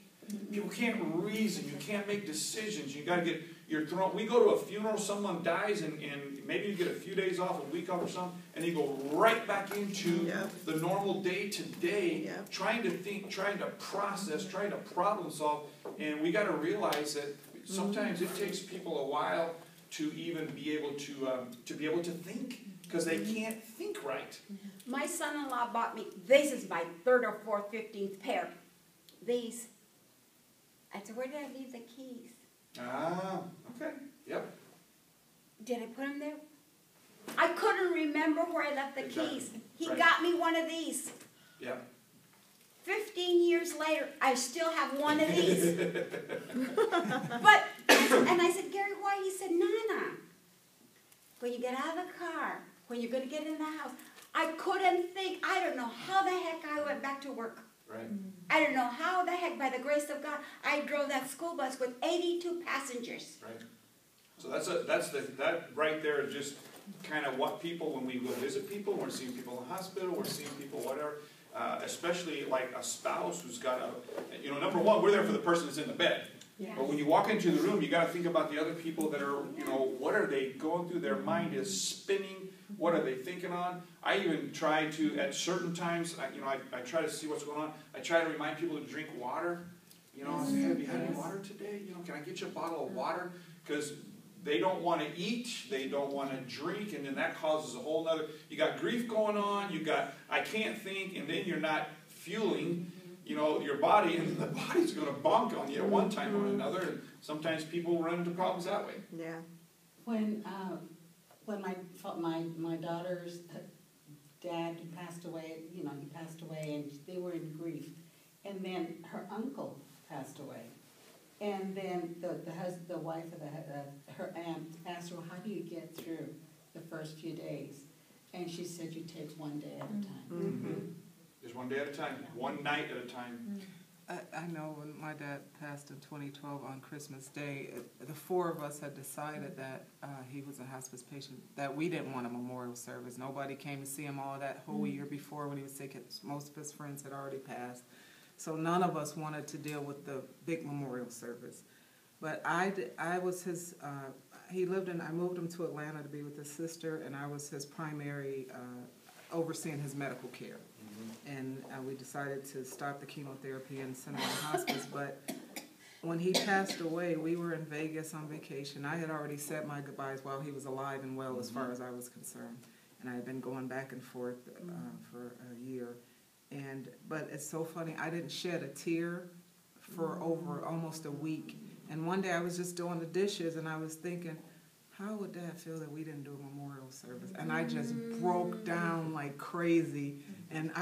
People can't reason. You can't make decisions. You got to get your thrown. We go to a funeral, someone dies, and maybe you get a few days off, a week off or something, and you go right back into the normal day to day, trying to think, trying to process, trying to problem solve. And we got to realize that sometimes it takes people a while to even be able to think, because they can't think right. My son-in-law bought me, this is my 3rd or 4th, 15th pair. These. I said, where did I leave the keys? Ah, okay, yep. Did I put them there? I couldn't remember where I left the keys. He Right. got me one of these. Yep. 15 years later, I still have one of these. But, and I said, Gary, why? He said, Nana, when you get out of the car, when you're going to get in the house, I couldn't think. I don't know how the heck I went back to work. Right. I don't know how the heck, by the grace of God, I drove that school bus with 82 passengers. Right. So that right there is just kind of what people, when we go visit people, we're seeing people in the hospital, we're seeing people whatever, especially like a spouse who's got number one, we're there for the person that's in the bed. Yeah. But when you walk into the room, you got to think about the other people that are, what are they going through? Their mind is spinning. What are they thinking on? I even try to, at certain times, I try to see what's going on. I try to remind people to drink water. I say, have you had any water today? Can I get you a bottle of water? Because they don't want to eat, they don't want to drink, and then that causes a whole nother, you got grief going on, you got, I can't think, and then you're not fueling, your body, and the body's going to bonk on you at one time or another, and sometimes people run into problems that way. Yeah. When my daughter's dad passed away, he passed away, and they were in grief, and then her uncle passed away, and then the wife of her aunt asked her, how do you get through the first few days? And she said, you take one day at a time. Just one day at a time, one night at a time. I know when my dad passed in 2012 on Christmas Day, the four of us had decided that he was a hospice patient, that we didn't want a memorial service. Nobody came to see him all that whole year before when he was sick. Most of his friends had already passed. So none of us wanted to deal with the big memorial service. But I was his, I moved him to Atlanta to be with his sister, and I was his primary, overseeing his medical care. And we decided to stop the chemotherapy and send him to hospice. But when he passed away, we were in Vegas on vacation. I had already said my goodbyes while he was alive and well, as far as I was concerned. And I had been going back and forth for a year. But it's so funny, I didn't shed a tear for over almost a week. And one day I was just doing the dishes, and I was thinking, how would Dad feel that we didn't do a memorial service? And I just broke down like crazy. And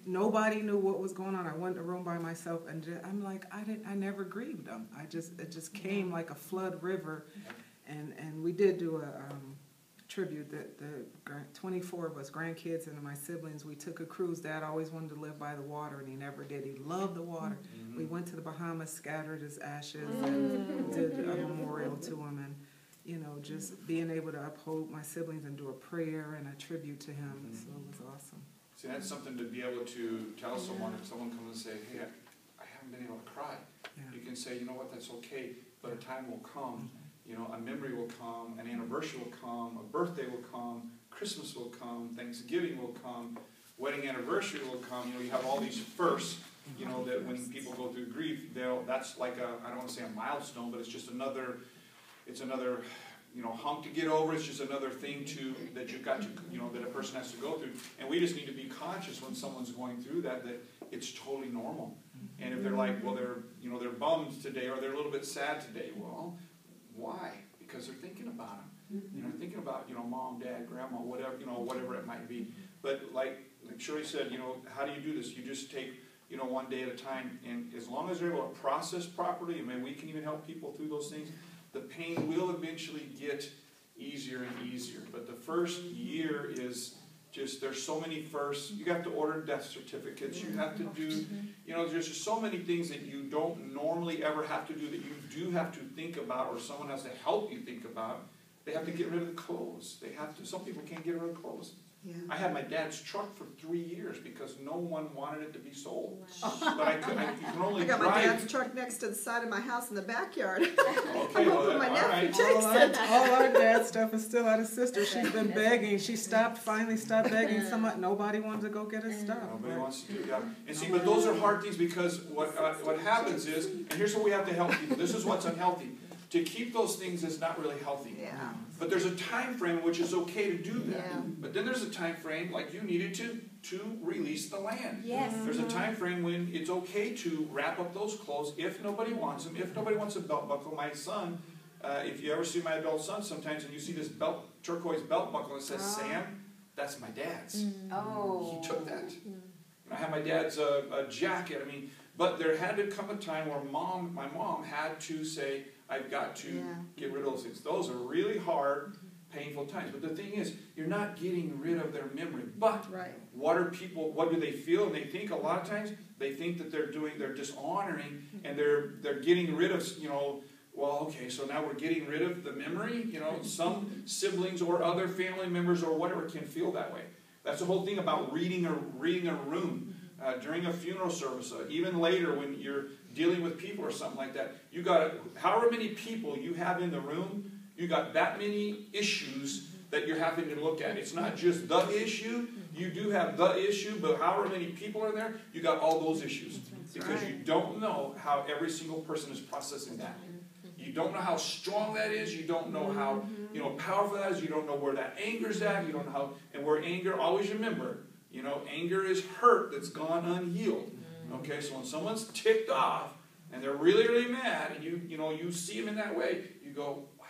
nobody knew what was going on. I went in a room by myself, and I'm like, I never grieved him. It just came like a flood river. And we did do a tribute. The 24 of us, grandkids and my siblings, we took a cruise. Dad always wanted to live by the water, and he never did. He loved the water. We went to the Bahamas, scattered his ashes, and did a memorial to him. And just being able to uphold my siblings and do a prayer and a tribute to him, so it was awesome. See, that's something to be able to tell someone if someone comes and say, hey, I haven't been able to cry. Yeah. You can say, you know what, that's okay, but a time will come, a memory will come, an anniversary will come, a birthday will come, Christmas will come, Thanksgiving will come, wedding anniversary will come. You have all these firsts, that when people go through grief, that's like I don't want to say a milestone, but it's just another hump to get over. It's just another thing that you've got to, that a person has to go through. And we just need to be conscious when someone's going through that it's totally normal. And if they're like, well, they're bummed today, or they're a little bit sad today, well, why? Because they're thinking about them. They're thinking about, mom, dad, grandma, whatever it might be. But like Shirley said, how do you do this? You just take, one day at a time. And as long as they're able to process properly, and we can even help people through those things, the pain will eventually get easier and easier. But the first year is just, there's so many firsts. You have to order death certificates. You have to do, there's just so many things that you don't normally ever have to do that you do have to think about, or someone has to help you think about. They have to get rid of the clothes. Some people can't get rid of clothes. Yeah. I had my dad's truck for 3 years because no one wanted it to be sold. Wow. But you can only drive. I got my dad's truck next to the side of my house in the backyard. Okay, well, my nephew takes it. All our dad's stuff is still at his sister. She's been begging. She finally stopped begging. Nobody wanted to go get his stuff. Nobody wants to do that. And see, but those are hard things, because what happens is, and here's what we have to help people. This is what's unhealthy. To keep those things is not really healthy. Yeah. But there's a time frame which is okay to do that. Yeah. But then there's a time frame, like you needed to release the land. Yes. There's a time frame when it's okay to wrap up those clothes if nobody wants them. If nobody wants a belt buckle, my son, if you ever see my adult son sometimes, and you see this turquoise belt buckle that says Sam, that's my dad's. Oh. He took that. And I have my dad's jacket. But there had to come a time where my mom had to say, I've got to get rid of those things. Those are really hard, painful times. But the thing is, you're not getting rid of their memory. But what do they feel and they think a lot of times? They think that they're dishonoring, and they're getting rid of, well, okay, so now we're getting rid of the memory. Some siblings or other family members or whatever can feel that way. That's the whole thing about reading a room. During a funeral service, even later when you're dealing with people or something like that, you got however many people you have in the room, you got that many issues that you're having to look at. It's not just the issue. You do have the issue, but however many people are there, you got all those issues. Because you don't know how every single person is processing that. You don't know how strong that is. You don't know how powerful that is. You don't know where that anger's at. You don't know how, and where anger, always remember, anger is hurt that's gone unhealed. Okay, so when someone's ticked off and they're really, really mad, and you see them in that way, you go, wow,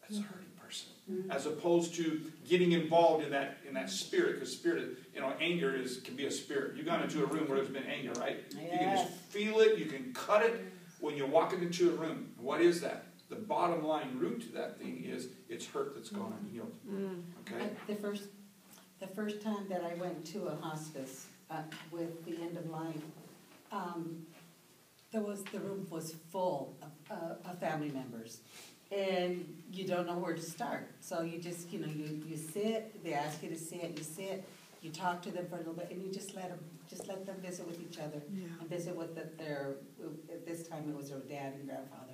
that's a hurting person. As opposed to getting involved in that spirit, because spirit, anger can be a spirit. You got into a room where there's been anger, right? Yes. You can just feel it. You can cut it when you're walking into a room. What is that? The bottom line root to that thing is it's hurt that's gone unhealed. Okay. The first time that I went to a hospice with the end of life, The room was full of family members, and you don't know where to start. So you just, you sit, they ask you to sit, you sit, you talk to them for a little bit, and you just let them visit with each other, and visit with their, at this time it was their dad and grandfather.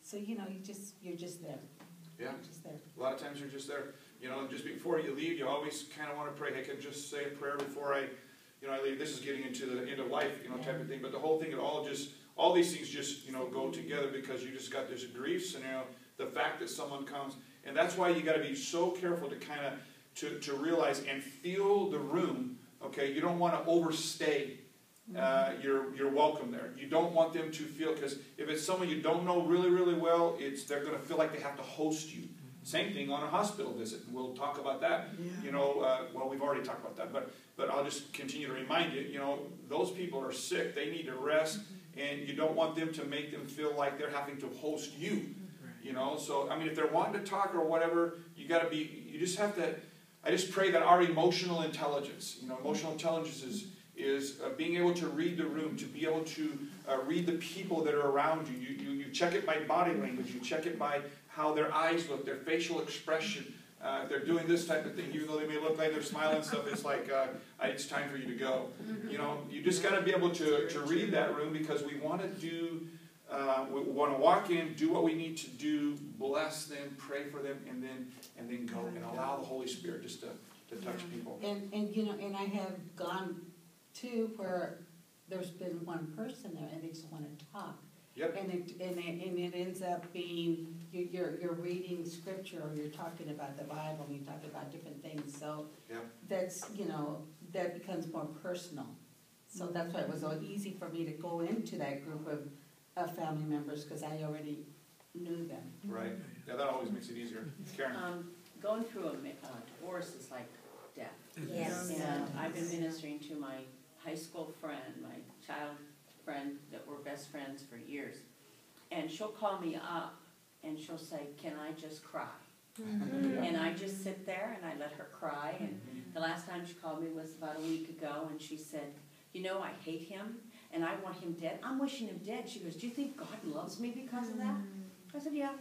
So, you're just there. Yeah. You're just there. A lot of times you're just there. Just before you leave, you always kind of want to pray. I can just say a prayer before I leave. This is getting into the end of life, type of thing. But the whole thing, all these things just, go together because you just got this grief scenario. The fact that someone comes, and that's why you got to be so careful to kind of to realize and feel the room. Okay, you don't want to overstay your welcome there. You don't want them to feel, because if it's someone you don't know really, really well, they're going to feel like they have to host you. Same thing on a hospital visit. We'll talk about that. Yeah. Well, we've already talked about that, but I'll just continue to remind you. Those people are sick. They need to rest, and you don't want them to make them feel like they're having to host you. So I mean, if they're wanting to talk or whatever, you just have to. I just pray that our emotional intelligence, emotional intelligence is being able to read the room, to be able to read the people that are around you. You check it by body language. You check it by how their eyes look, their facial expression. If they're doing this type of thing, even though they may look like they're smiling and stuff, it's like, it's time for you to go. You just got to be able to read that room, because we want to we want to walk in, do what we need to do, bless them, pray for them, and then go and allow the Holy Spirit just to touch people. And I have gone to where there's been one person there and they just want to talk. Yep. And it ends up being you're reading scripture, or you're talking about the Bible, and you're talking about different things. So that's that becomes more personal. So that's why it was so easy for me to go into that group of family members, because I already knew them. Right. Yeah, that always makes it easier. Karen. Going through a divorce is like death. Yes. And I've been ministering to my high school friend, my child friend that were best friends for years. And she'll call me up and she'll say, "Can I just cry?" And I just sit there and I let her cry. And the last time she called me was about a week ago, and she said, "I hate him and I want him dead. I'm wishing him dead." She goes, "Do you think God loves me because of that?" I said, "Yeah."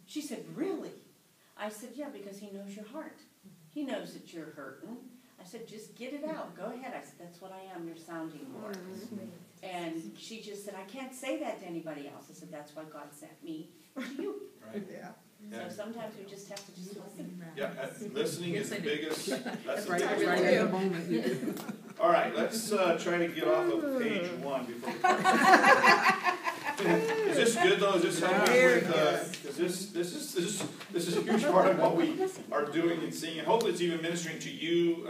She said, "Really?" I said, "Yeah, because he knows your heart. He knows that you're hurting." I said, "Just get it out. Go ahead." I said, "That's what I am, your sounding board." And she just said, "I can't say that to anybody else." I said, "That's why God sent me to you." Right. Yeah. Yeah. So sometimes we just have to just listen. Yeah, listening is the biggest. That's the Right biggest at thing. the moment. You do. All right, let's try to get off of page 1 before we Is this good though? Is this helping with? Because this is a huge part of what we are doing and seeing, and hopefully it's even ministering to you.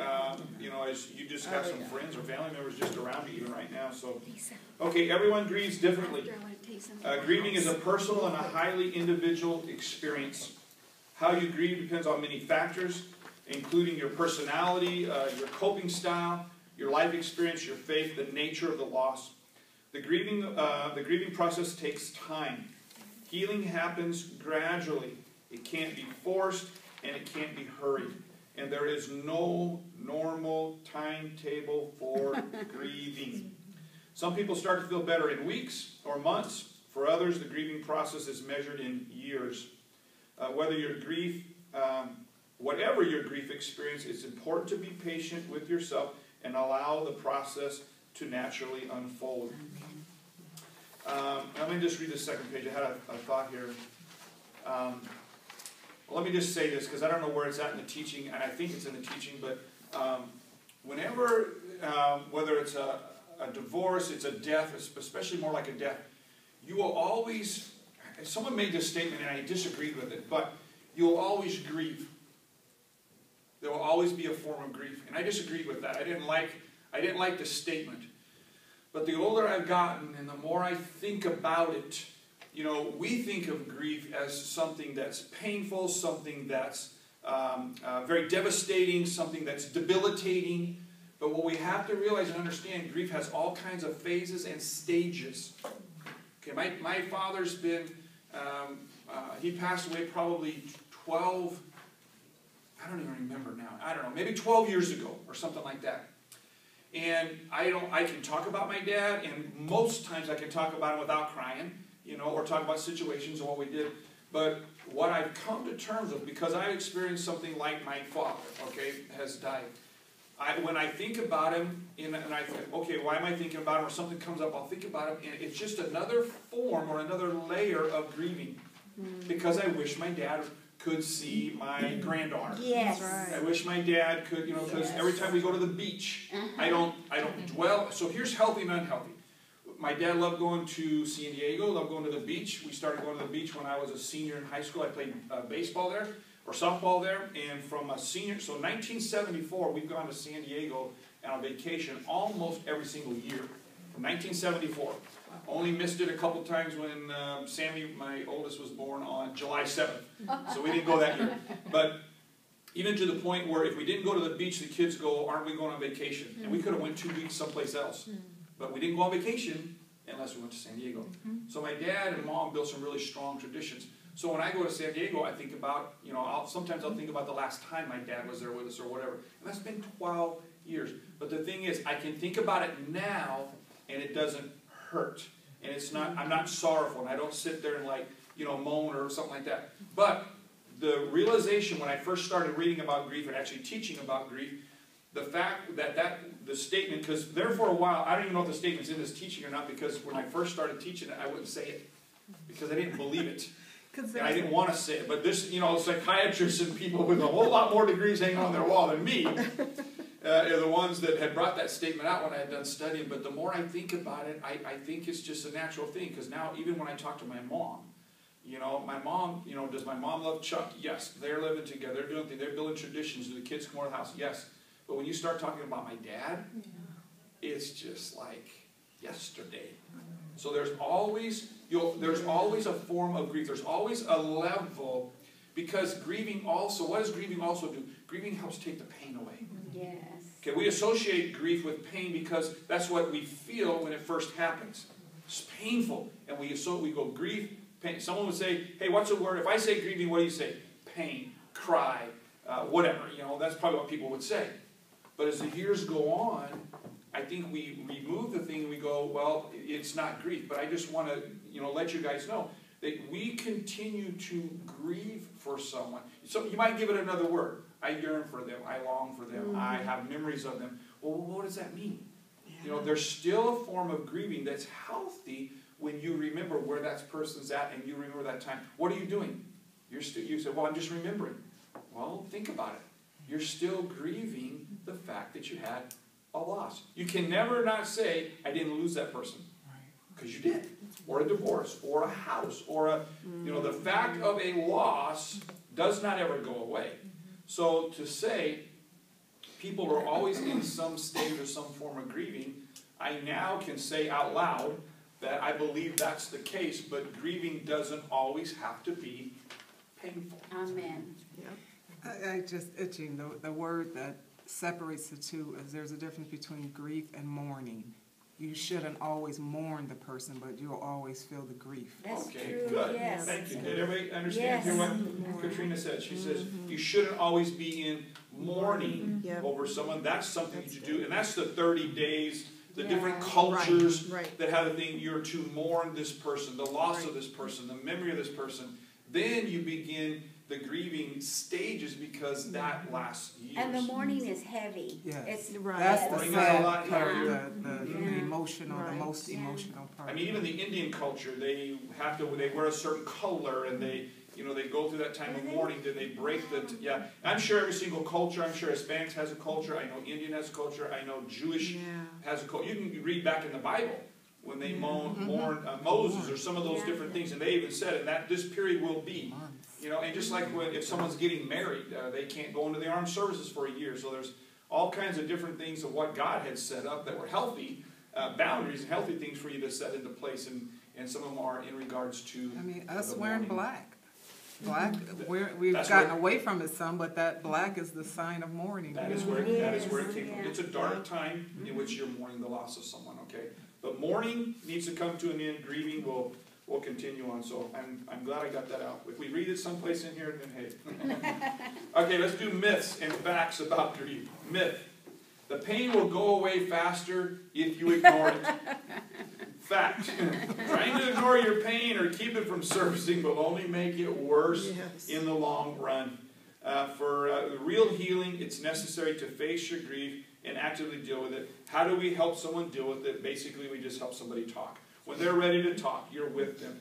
As you just have some friends or family members just around you even right now. So, okay, everyone grieves differently. Grieving is a personal and a highly individual experience. How you grieve depends on many factors, including your personality, your coping style, your life experience, your faith, the nature of the loss. The grieving process takes time. Healing happens gradually. It can't be forced and it can't be hurried. And there is no normal timetable for grieving. Some people start to feel better in weeks or months. For others, the grieving process is measured in years. Whatever your grief experience, it's important to be patient with yourself and allow the process to naturally unfold. Let me just read the second page. I had a thought here. Let me just say this, because I don't know where it's at in the teaching, and I think it's in the teaching, but whenever, whether it's a divorce, it's a death, especially more like a death, you will always, someone made this statement and I disagreed with it, but you'll always grieve. There will always be a form of grief. And I disagreed with that. I didn't like the statement. But the older I've gotten and the more I think about it, we think of grief as something that's painful, something that's very devastating, something that's debilitating. But what we have to realize and understand, grief has all kinds of phases and stages. Okay, my father's been, he passed away probably 12, I don't even remember now, I don't know, maybe 12 years ago or something like that. And I can talk about my dad, and most times I can talk about him without crying, you know, or talk about situations and what we did. But what I've come to terms with, because I experienced something like my father, okay, has died. When I think about him, and I think, okay, why am I thinking about him? Or something comes up, I'll think about him, and it's just another form or another layer of grieving. Because I wish my dad could see my granddaughter. Yes. I wish my dad could, you know, because every time we go to the beach, I don't dwell. So here's healthy and unhealthy. My dad loved going to San Diego, loved going to the beach. We started going to the beach when I was a senior in high school. I played baseball there, or softball there, and from a senior, so 1974, we've gone to San Diego on vacation almost every single year. From 1974. Only missed it a couple times when Sammy, my oldest, was born on July 7th. So we didn't go that year. But even to the point where if we didn't go to the beach, the kids go, aren't we going on vacation? And we could have went 2 weeks someplace else. But we didn't go on vacation unless we went to San Diego. So my dad and mom built some really strong traditions. So when I go to San Diego, I think about, you know, sometimes I'll think about the last time my dad was there with us or whatever. And that's been 12 years. But the thing is, I can think about it now, and it doesn't hurt. And it's not, I'm not sorrowful, and I don't sit there and like, you know, moan or something like that. But the realization when I first started reading about grief and actually teaching about grief, the fact that the statement, because there for a while, I don't even know if the statement's in this teaching or not, because when I first started teaching it, I wouldn't say it, because I didn't believe it. And I didn't want to say it. But this, you know, psychiatrists and people with a whole lot more degrees hanging on their wall than me, are the ones that had brought that statement out when I had done studying. But the more I think about it, I think it's just a natural thing. Because now, even when I talk to my mom, you know, my mom, you know, does my mom love Chuck? Yes. They're living together. They're doing things. They're building traditions. Do the kids come over to the house? Yes. But when you start talking about my dad, it's just like yesterday. So there's always a form of grief. There's always a level, because grieving also, what does grieving also do? Grieving helps take the pain away. Yes. Okay, we associate grief with pain because that's what we feel when it first happens. It's painful. And we go grief, pain. Someone would say, hey, what's a word? If I say grieving, what do you say? Pain, cry, whatever. You know, that's probably what people would say. But as the years go on, I think we remove the thing and we go, well, it's not grief. But I just want to, you know, let you guys know that we continue to grieve for someone. So you might give it another word. I yearn for them. I long for them. I have memories of them. Well, what does that mean? Yeah. You know, there's still a form of grieving that's healthy when you remember where that person's at and you remember that time. What are you doing? You say, well, I'm just remembering. Well, think about it. You're still grieving the fact that you had a loss. You can never not say, I didn't lose that person. Because you did. Or a divorce, or a house, or a, you know, the fact of a loss does not ever go away. So to say people are always in some state or some form of grieving, I now can say out loud that I believe that's the case, but grieving doesn't always have to be painful. Amen. Yep. I just itching, the word that separates the two is there's a difference between grief and mourning. You shouldn't always mourn the person, but you'll always feel the grief. That's okay, true. good. Yes. Thank you. Did everybody understand here what Katrina said? She says you shouldn't always be in mourning over someone. That's something that you do. And that's the 30 days, the different cultures that have a thing. You're to mourn this person, the loss of this person, the memory of this person. Then you begin the grieving stages because that lasts years. And the mourning is heavy. Yes. It's That's the sad part, heavier. the emotional, the most emotional part. I mean, even the Indian culture, they wear a certain color, and they go through that time of mourning. Then they break I'm sure every single culture. I'm sure Hispanics has a culture. I know Indian has a culture. I know Jewish has a culture. You can read back in the Bible when they mourned Moses or some of those different things, and they even said, and that this period will be. You know, and just like if someone's getting married, they can't go into the armed services for a year. So there's all kinds of different things of what God had set up that were healthy boundaries and healthy things for you to set into place. And some of them are in regards to. I mean, us wearing black. Black, we've gotten away from it some, but that black is the sign of mourning. That is where it came from. It's a dark time in which you're mourning the loss of someone. Okay, but mourning needs to come to an end. Grieving will continue on. So I'm glad I got that out. If we read it someplace in here, then hey. Okay, let's do myths and facts about grief. Myth. The pain will go away faster if you ignore it. Fact. Trying to ignore your pain or keep it from surfacing will only make it worse in the long run. For real healing, it's necessary to face your grief and actively deal with it. How do we help someone deal with it? Basically, we just help somebody talk. When they're ready to talk, you're with them.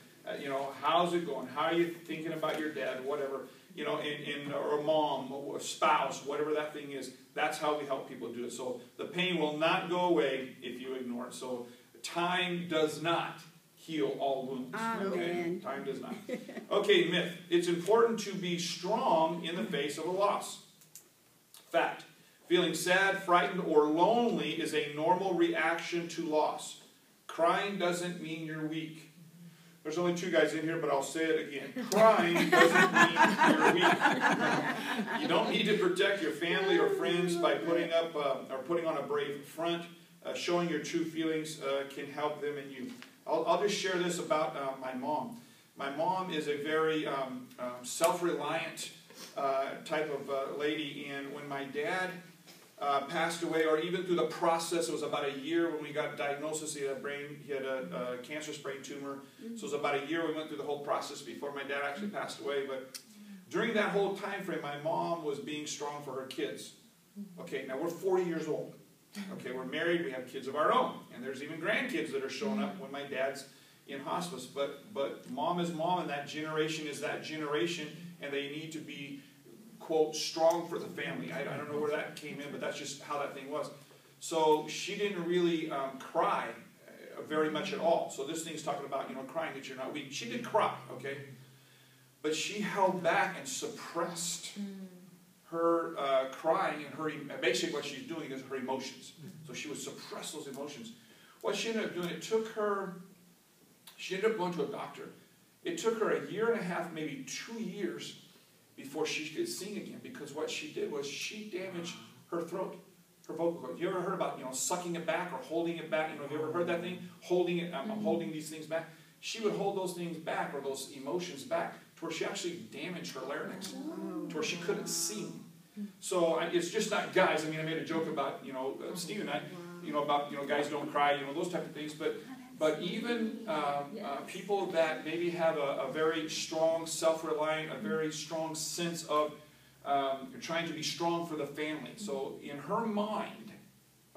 How's it going? How are you thinking about your dad? Whatever. Or a mom, or a spouse, whatever that thing is. That's how we help people do it. So the pain will not go away if you ignore it. So time does not heal all wounds. Okay? Time does not. Okay, myth. It's important to be strong in the face of a loss. Fact. Feeling sad, frightened, or lonely is a normal reaction to loss. Crying doesn't mean you're weak. There's only 2 guys in here, but I'll say it again. Crying doesn't mean you're weak. You don't need to protect your family or friends by putting on a brave front. Showing your true feelings can help them and you. I'll just share this about my mom. My mom is a very self-reliant type of lady, and when my dad passed away, or even through the process, it was about a year when we got diagnosis. He had a cancerous brain tumor. So it was about a year we went through the whole process before my dad actually passed away. But during that whole time frame, my mom was being strong for her kids. Okay, now we're 40 years old. Okay, we're married, we have kids of our own, and there's even grandkids that are showing up when my dad's in hospice. But mom is mom, and that generation is that generation, and they need to be, quote, strong for the family. I don't know where that came in, but that's just how that thing was. So she didn't really cry very much at all. So this thing's talking about, crying that you're not weak. She did cry, okay? But she held back and suppressed her crying, and basically what she's doing is her emotions. So she would suppress those emotions. What she ended up doing, she ended up going to a doctor. It took her 1.5 years, maybe 2 years, before she could sing again, because what she did was she damaged her throat, her vocal cord. You ever heard about, sucking it back or holding it back? Have you ever heard that thing? Holding it, I'm holding these things back. She would hold those things back, or those emotions back, to where she actually damaged her larynx, to where she couldn't sing. So it's just not guys. I made a joke about, Steve and I, about, guys don't cry, those type of things. But even people that maybe have a very strong self-reliant, a very strong sense of trying to be strong for the family. So in her mind,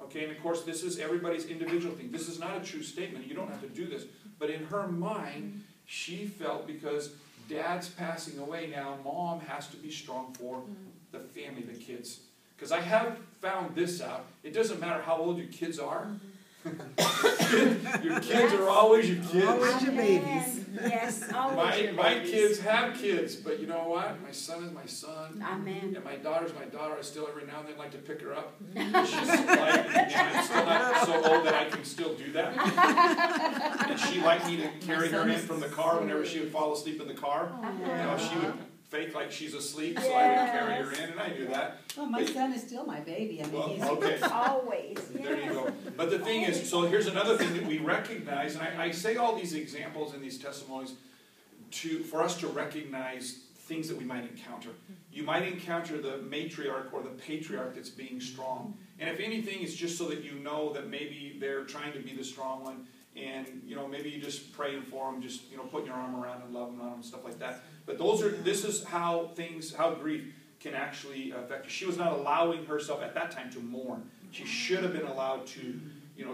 okay, and of course this is everybody's individual thing. This is not a true statement. You don't have to do this. But in her mind, she felt because dad's passing away now, mom has to be strong for the family, the kids. Because I have found this out. It doesn't matter how old your kids are. Your kids are always your kids. Always your babies. Yes, always your My babies. kids have kids, but you know what? My son is my son. Amen. And my daughter's my daughter. I still every now and then like to pick her up. She's like, and I'm still not so old that I can still do that. And she liked me to carry her in from the car whenever she would fall asleep in the car. She would fake like she's asleep, so I would carry her in, and I do that. Well, my son is still my baby. He's Okay. Always. There you go. But the thing is, so here's another thing that we recognize, and I say all these examples and these testimonies for us to recognize things that we might encounter. You might encounter the matriarch or the patriarch that's being strong. And if anything, it's just so that you know that maybe they're trying to be the strong one, and maybe you just praying for them, just putting your arm around and loving on them and stuff like that. But this is how grief can actually affect you. She was not allowing herself at that time to mourn. She should have been allowed to,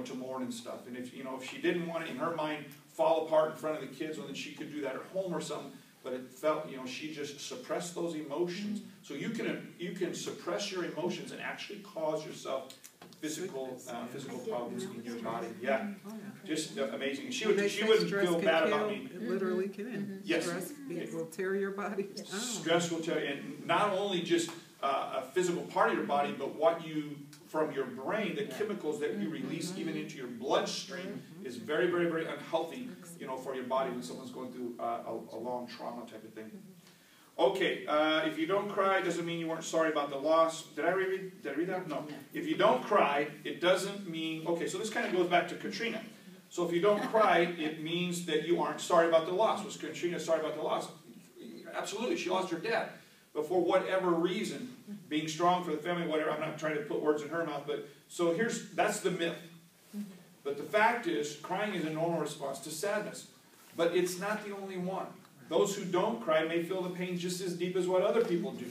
to mourn and stuff. And if she didn't want to, in her mind, fall apart in front of the kids, well, then she could do that at home or something. But it felt, she just suppressed those emotions. So you can suppress your emotions and actually cause yourself physical problems in your body. Yeah, just amazing. She wouldn't feel bad about me. It literally can. Yes. Stress will tear your body down. Stress will tear you, and not only just a physical part of your body, but what you, from your brain, the chemicals that you release even into your bloodstream is very, very, very unhealthy, for your body when someone's going through a long trauma type of thing. Okay, if you don't cry, it doesn't mean you weren't sorry about the loss. Did I read that? No. If you don't cry, it doesn't mean... Okay, so this kind of goes back to Katrina. So if you don't cry, it means that you aren't sorry about the loss. Was Katrina sorry about the loss? Absolutely, she lost her dad. but for whatever reason, being strong for the family, whatever, I'm not trying to put words in her mouth, but so that's the myth. But the fact is, crying is a normal response to sadness. But it's not the only one. Those who don't cry may feel the pain just as deep as what other people do.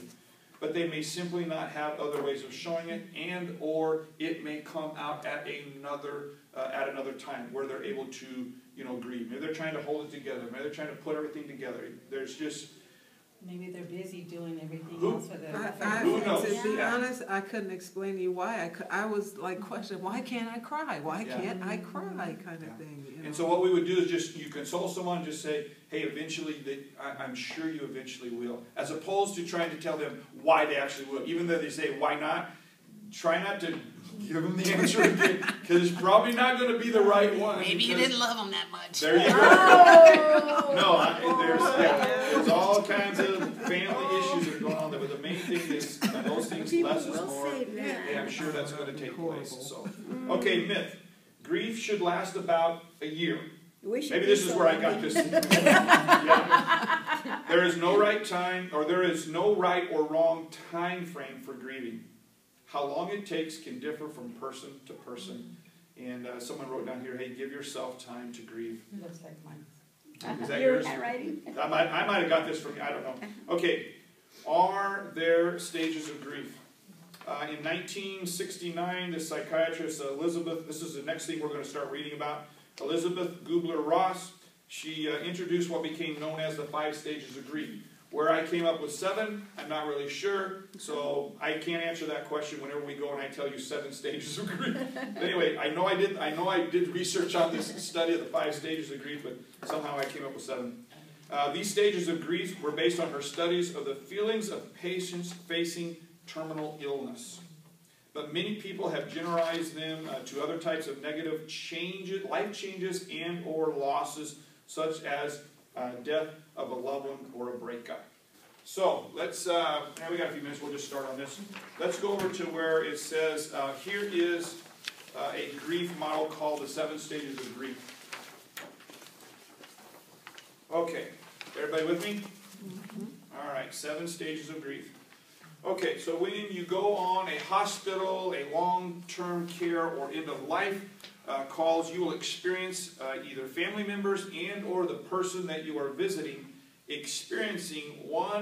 But they may simply not have other ways of showing it, and or it may come out at another time where they're able to, grieve. Maybe they're trying to hold it together. Maybe they're trying to put everything together. There's just... Maybe they're busy doing everything Who- else for their Who knows? To be Yeah. honest, I couldn't explain to you why. I was like questioning, why can't I cry? Why Yeah. can't I cry? Kind of Yeah. thing. And so what we would do is just, you console someone, just say, hey, eventually, I'm sure you eventually will. As opposed to trying to tell them why they actually will. Even though they say, why not? Try not to give them the answer again, because it's probably not going to be the right one. Maybe you didn't love them that much. There you go. Oh. No, there's all kinds of family issues that are going on there, but the main thing is, those things, less is We'll more. save that. Yeah, I'm sure that's going to take place. Horrible. So, okay, myth. Grief should last about a year. We should Maybe be this is so where I lucky. got this. Yeah. There is no right time, or there is no right or wrong time frame for grieving. How long it takes can differ from person to person. And someone wrote down here, hey, give yourself time to grieve. Looks like mine. Is that Your yours? handwriting? I might have got this from you, I don't know. Okay, are there stages of grief? In 1969, the psychiatrist Elizabeth, this is the next thing we're going to start reading about, Elizabeth Kubler-Ross, she introduced what became known as the 5 stages of grief. Where I came up with 7, I'm not really sure, so I can't answer that question whenever we go and I tell you 7 stages of grief. But anyway, I know I did research on this study of the 5 stages of grief, but somehow I came up with 7. These stages of grief were based on her studies of the feelings of patients facing terminal illness. But many people have generalized them to other types of negative changes, life changes and or losses, such as death of a loved one or a breakup. So let's, now we got a few minutes, we'll just start on this. Let's go over to where it says, here is a grief model called the 7 stages of grief. Okay, everybody with me? All right, 7 stages of grief. Okay, so when you go on a hospital, a long-term care, or end-of-life calls, you will experience either family members and or the person that you are visiting experiencing one